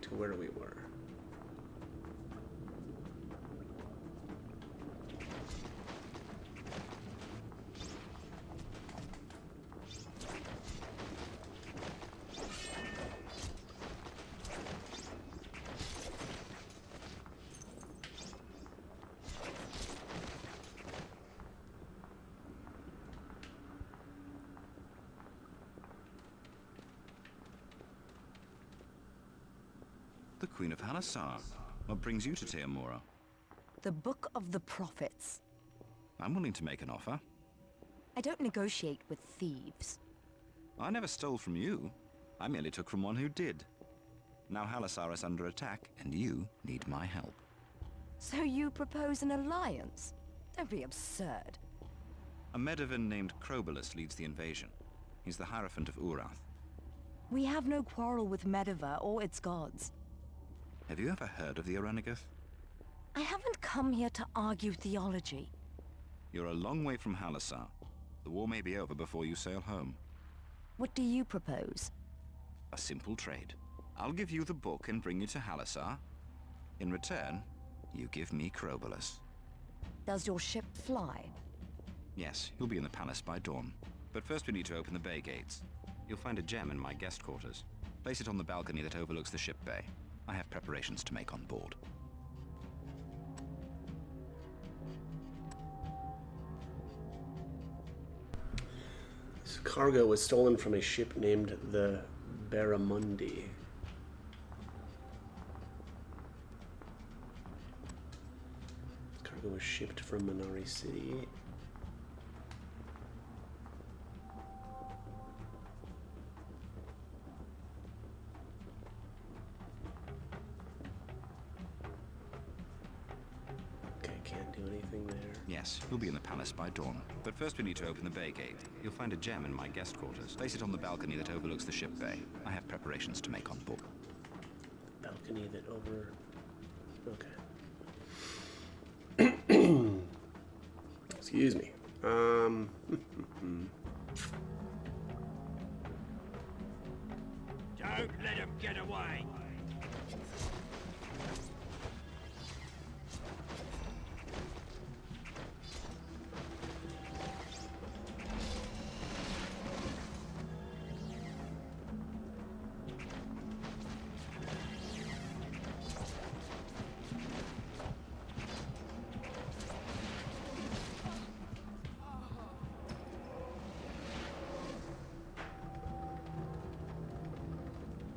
Speaker 1: To where we were.
Speaker 8: The Queen of Halasar. What brings you to Teomora?
Speaker 5: The Book of the Prophets.
Speaker 8: I'm willing to make an offer.
Speaker 5: I don't negotiate with thieves.
Speaker 8: I never stole from you. I merely took from one who did. Now Halasar is under attack, and you need my help.
Speaker 5: So you propose an alliance? Don't be absurd.
Speaker 8: A Medivh named Crobolus leads the invasion. He's the Hierophant of Urath.
Speaker 5: We have no quarrel with Medivh or its gods.
Speaker 8: Have you ever heard of the Orenagath?
Speaker 5: I haven't come here to argue theology.
Speaker 8: You're a long way from Halasar. The war may be over before you sail home.
Speaker 5: What do you propose?
Speaker 8: A simple trade. I'll give you the book and bring you to Halasar. In return, you give me Crobolus.
Speaker 5: Does your ship fly?
Speaker 8: Yes, you'll be in the palace by dawn. But first we need to open the bay gates. You'll find a gem in my guest quarters. Place it on the balcony that overlooks the ship bay. I have preparations to make on board.
Speaker 1: This cargo was stolen from a ship named the Barramundi. Cargo was shipped from Minari City. Okay, can't do anything there.
Speaker 8: Yes, you'll be in the palace by dawn. But first we need to open the bay gate. You'll find a gem in my guest quarters. Place it on the balcony that overlooks the ship bay. I have preparations to make on board.
Speaker 1: Balcony that over... Okay. Excuse me.
Speaker 7: Don't let him get away.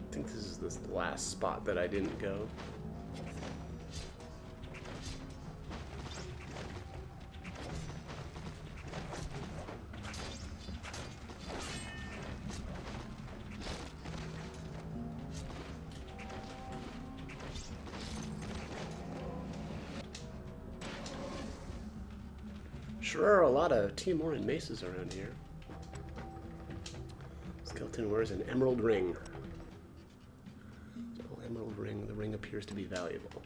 Speaker 1: I think this is the last spot that I didn't go. Sure are a lot of Teomoran maces around here. Skeleton wears an emerald ring. Small emerald ring. The ring appears to be valuable.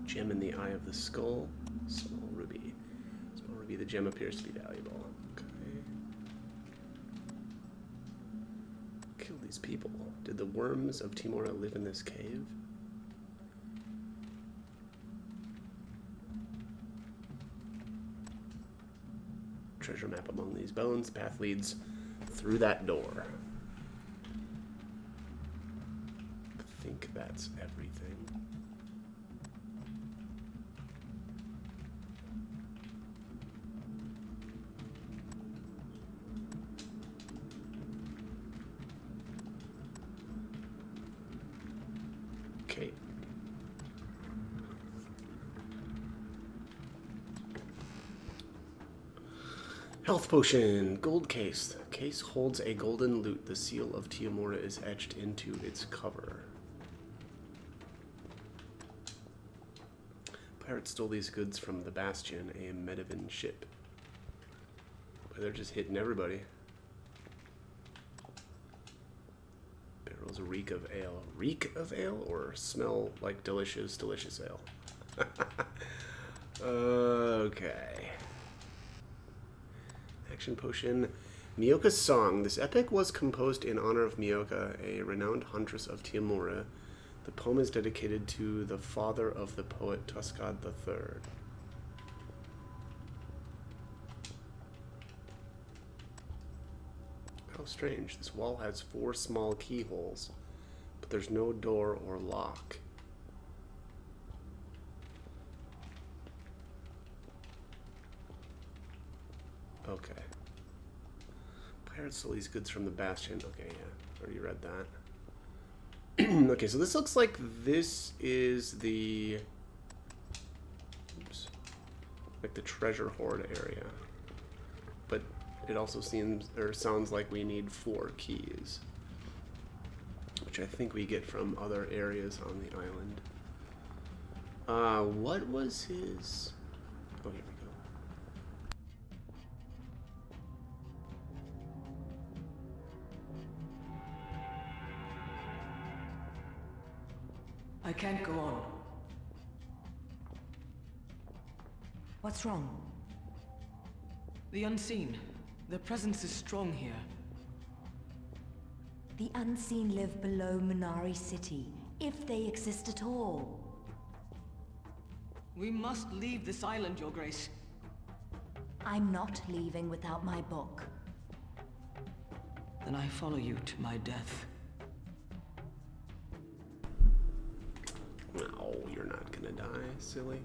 Speaker 1: Gem in the eye of the skull. Small ruby. Small ruby. The gem appears to be valuable. Okay. Kill these people. Did the worms of Teomora live in this cave? Treasure map among these bones. Path leads through that door. I think that's everything. Okay. Health potion, gold case. The case holds a golden lute. The seal of Teomora is etched into its cover. Pirates stole these goods from the Bastion, a Medivh ship. But they're just hitting everybody. Barrels reek of ale. Reek of ale or smell like delicious, delicious ale? Okay. Action potion. Mioka's Song. This epic was composed in honor of Mioka, a renowned huntress of Teomora, The poem is dedicated to the father of the poet Tuscad III. How strange. This wall has 4 small keyholes, but there's no door or lock. Okay. Pirate stole these goods from the Bastion. Okay, yeah. Already read that. Okay, so this looks like this is the... Oops. Like the treasure hoard area. But it also seems, or sounds like we need 4 keys. Which I think we get from other areas on the island. What was his... Oh, here we go.
Speaker 6: I can't go on.
Speaker 5: What's wrong?
Speaker 6: The unseen. Their presence is strong here.
Speaker 5: The unseen live below Munari City, if they exist at all.
Speaker 6: We must leave this island, Your Grace.
Speaker 5: I'm not leaving without my book.
Speaker 6: Then I follow you to my death.
Speaker 1: No, you're not gonna die, silly.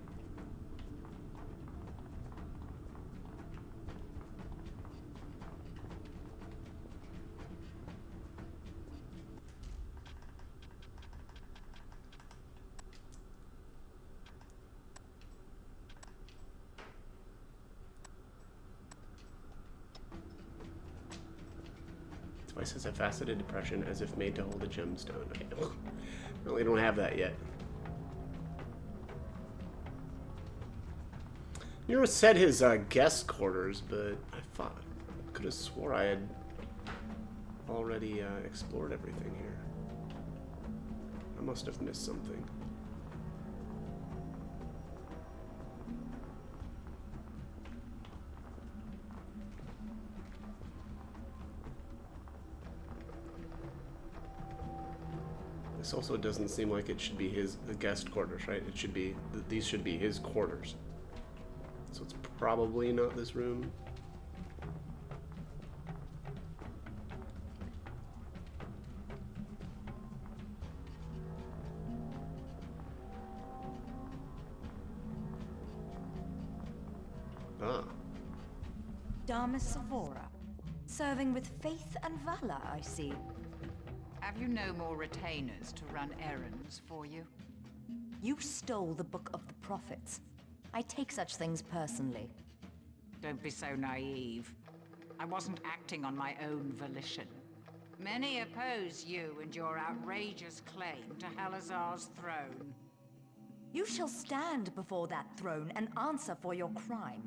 Speaker 1: Twice has a faceted depression as if made to hold a gemstone. Okay. Well, we don't have that yet. Nero said his guest quarters, but I could have swore I had already explored everything here. I must have missed something. This also doesn't seem like it should be the guest quarters, right? It should be, these should be his quarters. So it's probably not this room. Ah.
Speaker 5: Dama Savora, serving with faith and valor, I see.
Speaker 9: Have you no more retainers to run errands for you?
Speaker 5: You stole the Book of the Prophets. I take such things personally.
Speaker 9: Don't be so naive. I wasn't acting on my own volition. Many oppose you and your outrageous claim to Halazar's throne.
Speaker 5: You shall stand before that throne and answer for your crime.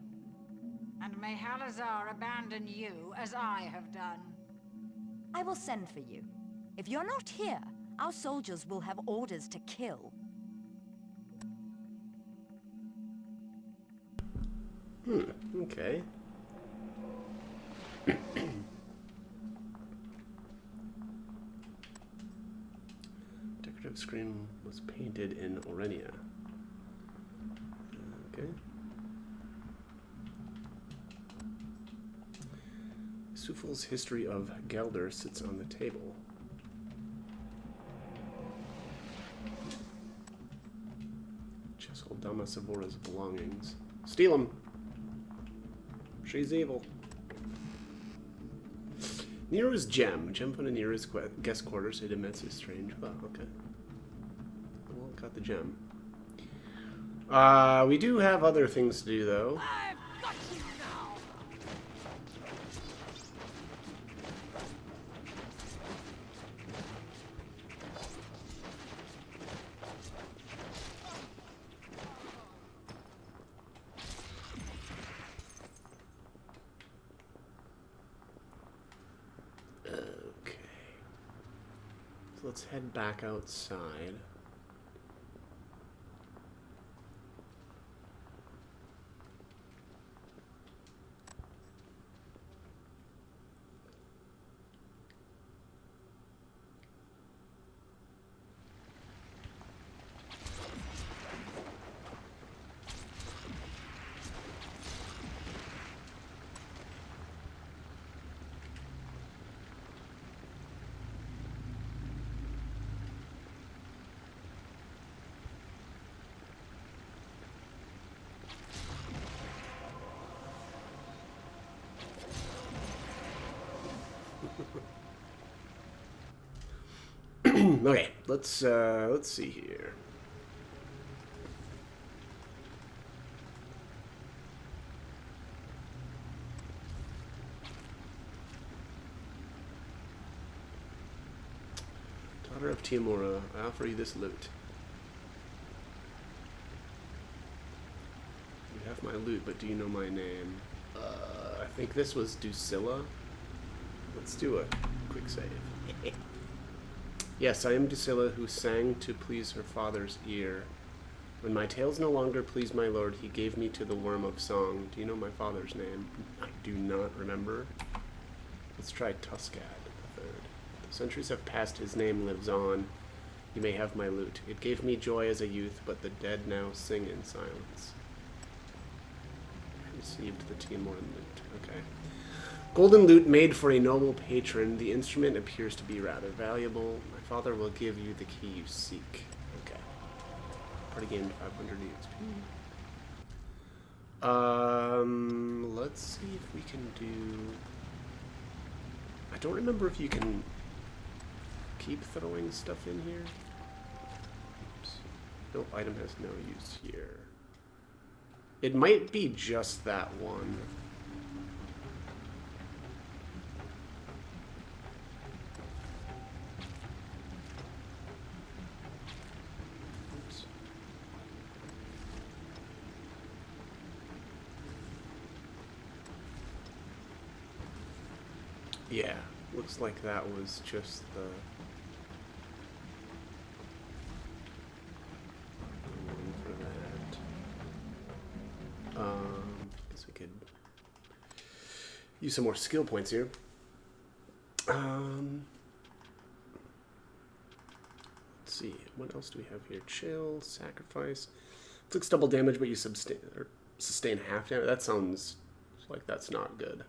Speaker 9: And may Halazar abandon you as I have done.
Speaker 5: I will send for you. If you're not here, our soldiers will have orders to kill.
Speaker 1: Okay. Decorative screen was painted in Orenia. Okay. Suful's history of Gelder sits on the table. Just hold Dama Savora's belongings. Steal them! She's evil. Nero's gem. Gem found in Nero's guest quarters. It emits is strange. Oh, okay. Well, got the gem. We do have other things to do, though.
Speaker 3: I've got you now!
Speaker 1: Okay. So let's head back outside. Okay, let's see here. Daughter of Tiamora, I offer you this loot. You have my loot, but do you know my name? I think this was Ducilla. Let's do a quick save. Yes, I am Ducilla, who sang to please her father's ear. When my tales no longer pleased my lord, he gave me to the worm of song. Do you know my father's name? I do not remember. Let's try Tuscad the third. The centuries have passed, his name lives on. You may have my loot. It gave me joy as a youth, but the dead now sing in silence. Received the Tiamoran loot. Okay. Golden loot made for a noble patron. The instrument appears to be rather valuable. My father will give you the key you seek. Okay. Party gained 500 EXP. Let's see if we can do... I don't remember if you can keep throwing stuff in here. Oops. No, item has no use here. It might be just that one. Oops. Yeah, looks like that was just the one for that. Guess we could use some more skill points here. Let's see, what else do we have here? Chill, sacrifice. Inflicts double damage, but you sustain half damage. That sounds like that's not good.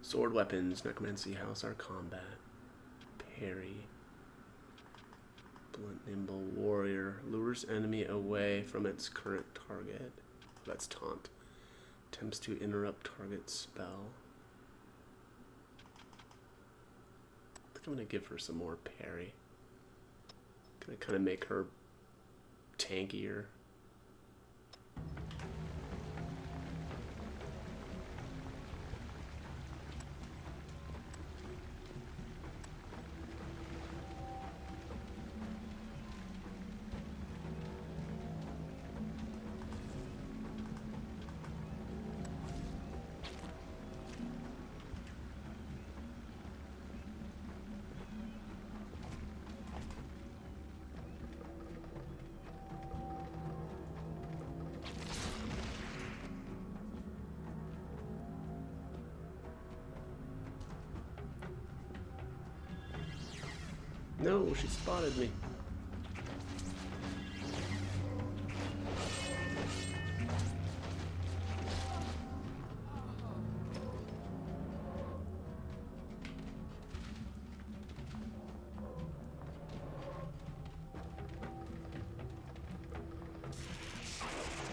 Speaker 1: Sword weapons, necromancy, house, our combat, parry, blunt, nimble, warrior, lures enemy away from its current target. That's taunt. Attempts to interrupt target spell. I think I'm gonna give her some more parry. Gonna kind of make her tankier. No, she spotted me.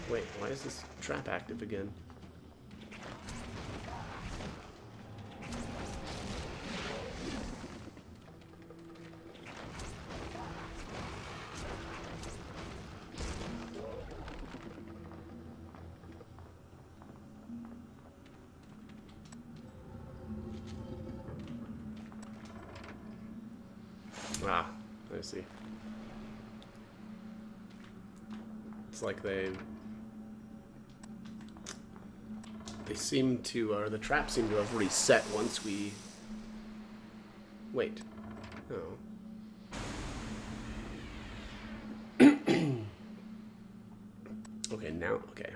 Speaker 1: Wait, why is this trap active again? Ah, I see. It's like they seem to, or the traps seem to have reset once we... Wait. No. Okay, now, okay.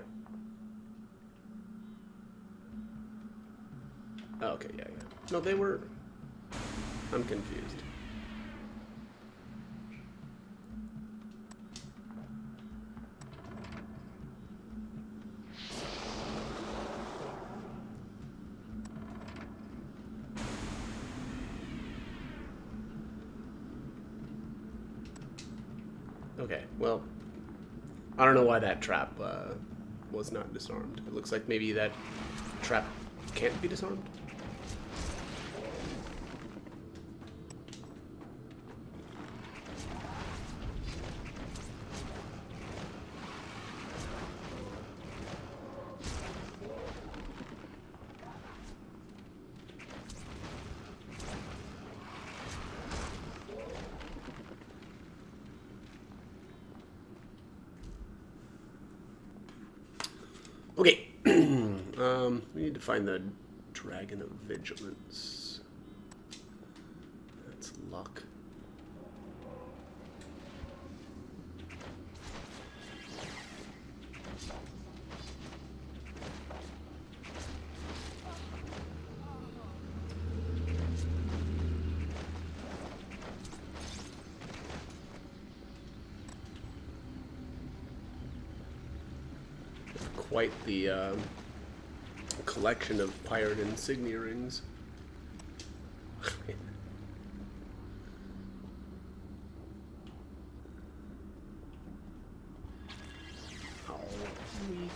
Speaker 1: Oh, okay, yeah. No, they were... I'm confused. Okay, well, I don't know why that trap was not disarmed. It looks like maybe that trap can't be disarmed. Okay, we need to find the Dragon of Vigilance. That's luck. Quite the collection of pirate insignia rings. How weak.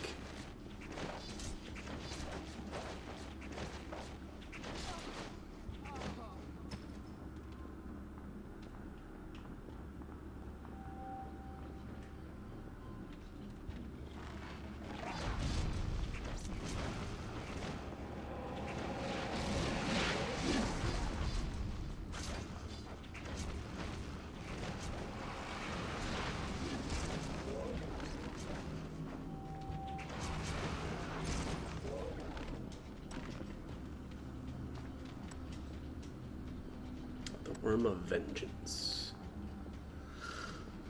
Speaker 1: Worm of Vengeance.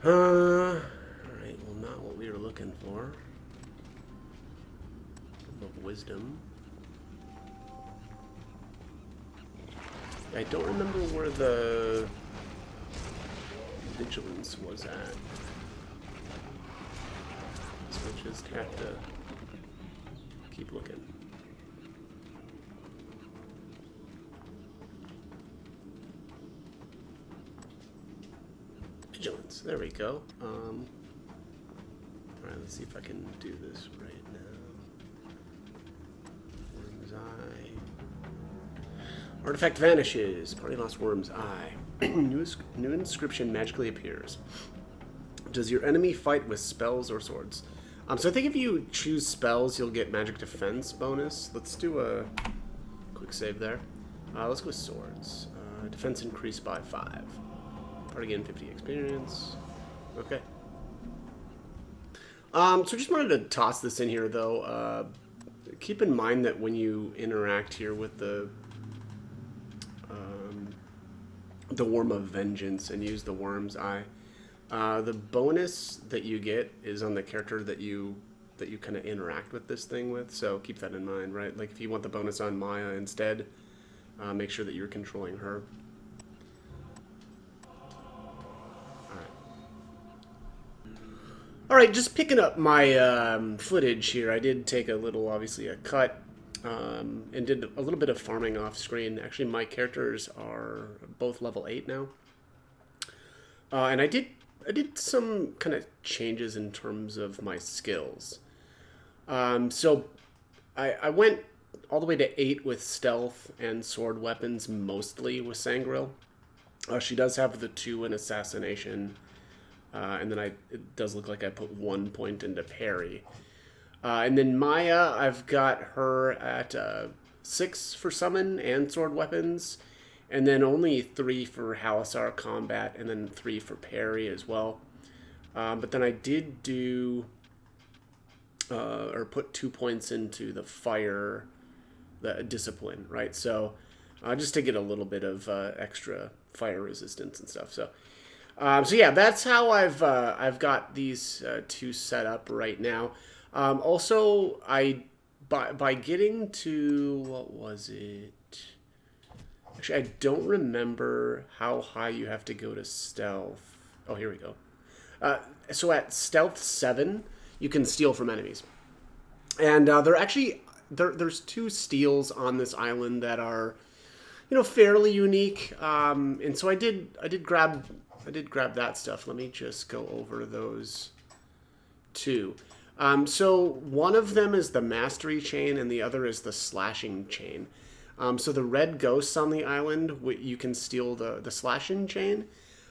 Speaker 1: Alright, well, not what we were looking for. Worm of Wisdom. I don't remember where the Vigilance was at. So I just have to keep looking. Vigilance. There we go. Alright, let's see if I can do this right now. Worm's Eye. Artifact vanishes. Party lost Worm's Eye. New inscription magically appears. Does your enemy fight with spells or swords? So I think if you choose spells, you'll get magic defense bonus. Let's do a quick save there. Let's go with swords. Defense increased by 5. Party gain 50 experience. Okay. So just wanted to toss this in here, though. Keep in mind that when you interact here with the Worm of Vengeance and use the Worm's Eye, the bonus that you get is on the character that you kind of interact with this thing with. So keep that in mind, right? Like if you want the bonus on Maya instead, make sure that you're controlling her. Alright, just picking up my footage here. I did take a little, obviously, a cut and did a little bit of farming off screen. Actually, my characters are both level 8 now. And I did some kind of changes in terms of my skills. So I went all the way to 8 with stealth and sword weapons, mostly with Sangreal. She does have the 2 in assassination. And then it does look like I put 1 point into parry. And then Maya, I've got her at 6 for summon and sword weapons. And then only 3 for Halassar combat, and then 3 for parry as well. But then I did do, or put 2 points into the fire, the discipline, right? So just to get a little bit of extra fire resistance and stuff. So yeah, that's how I've got these 2 set up right now. Also, by getting to, what was it? Actually, I don't remember how high you have to go to stealth. Oh, here we go. So at stealth 7, you can steal from enemies, and there's 2 steals on this island that are, fairly unique. And so I did grab I did grab that stuff. Let me just go over those two. So one of them is the Mastery Chain and the other is the Slashing Chain. So the red ghosts on the island, you can steal the Slashing Chain,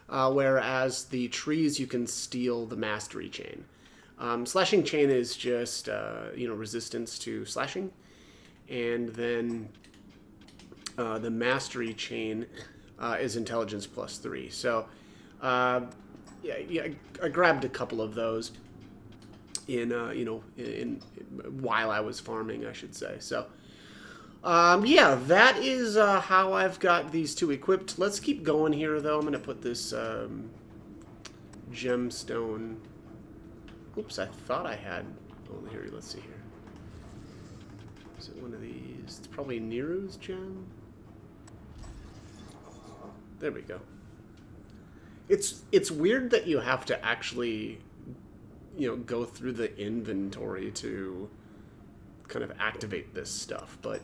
Speaker 1: whereas the trees you can steal the Mastery Chain. Slashing Chain is just, resistance to slashing. And then the Mastery Chain is intelligence +3. So, yeah, I grabbed a couple of those in while I was farming, I should say. So, yeah, that is how I've got these two equipped. Let's keep going here, though. I'm going to put this gemstone. Oops, I thought I had. Oh, here, let's see here. Is it one of these? It's probably Nero's gem. There we go. It's weird that you have to actually, go through the inventory to kind of activate this stuff, but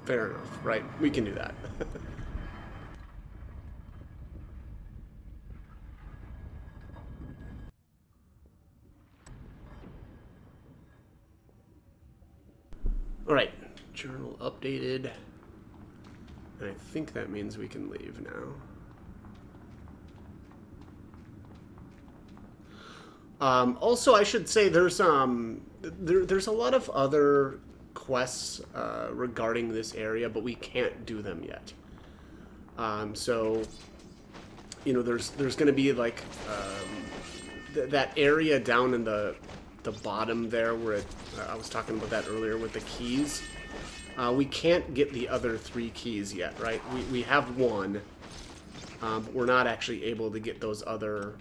Speaker 1: fair enough, right? We can do that. All right, journal updated. And I think that means we can leave now. Also, I should say there's a lot of other quests regarding this area, but we can't do them yet. So, there's going to be like that area down in the bottom there where I was talking about that earlier with the keys. We can't get the other 3 keys yet, right? We have one, but we're not actually able to get those other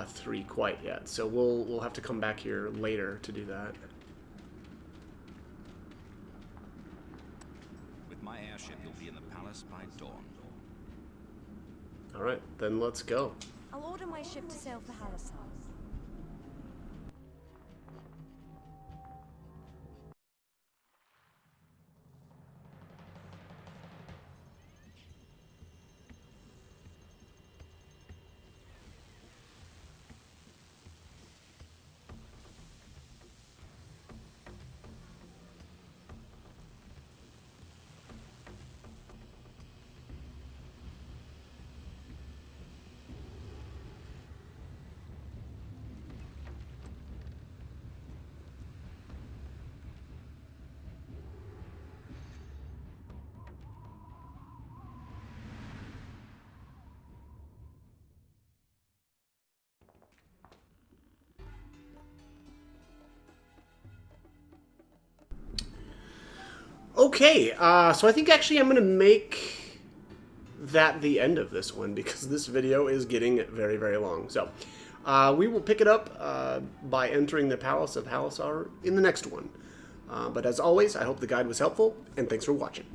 Speaker 1: 3 quite yet. So we'll have to come back here later to do that.
Speaker 8: With my airship, you'll be in the palace by dawn.
Speaker 1: All right, then let's go.
Speaker 5: I'll order my ship to sail for Halasar.
Speaker 1: Okay, so I think actually I'm going to make that the end of this one because this video is getting very, very long. So we will pick it up by entering the Palace of Halasar in the next one. But as always, I hope the guide was helpful, and thanks for watching.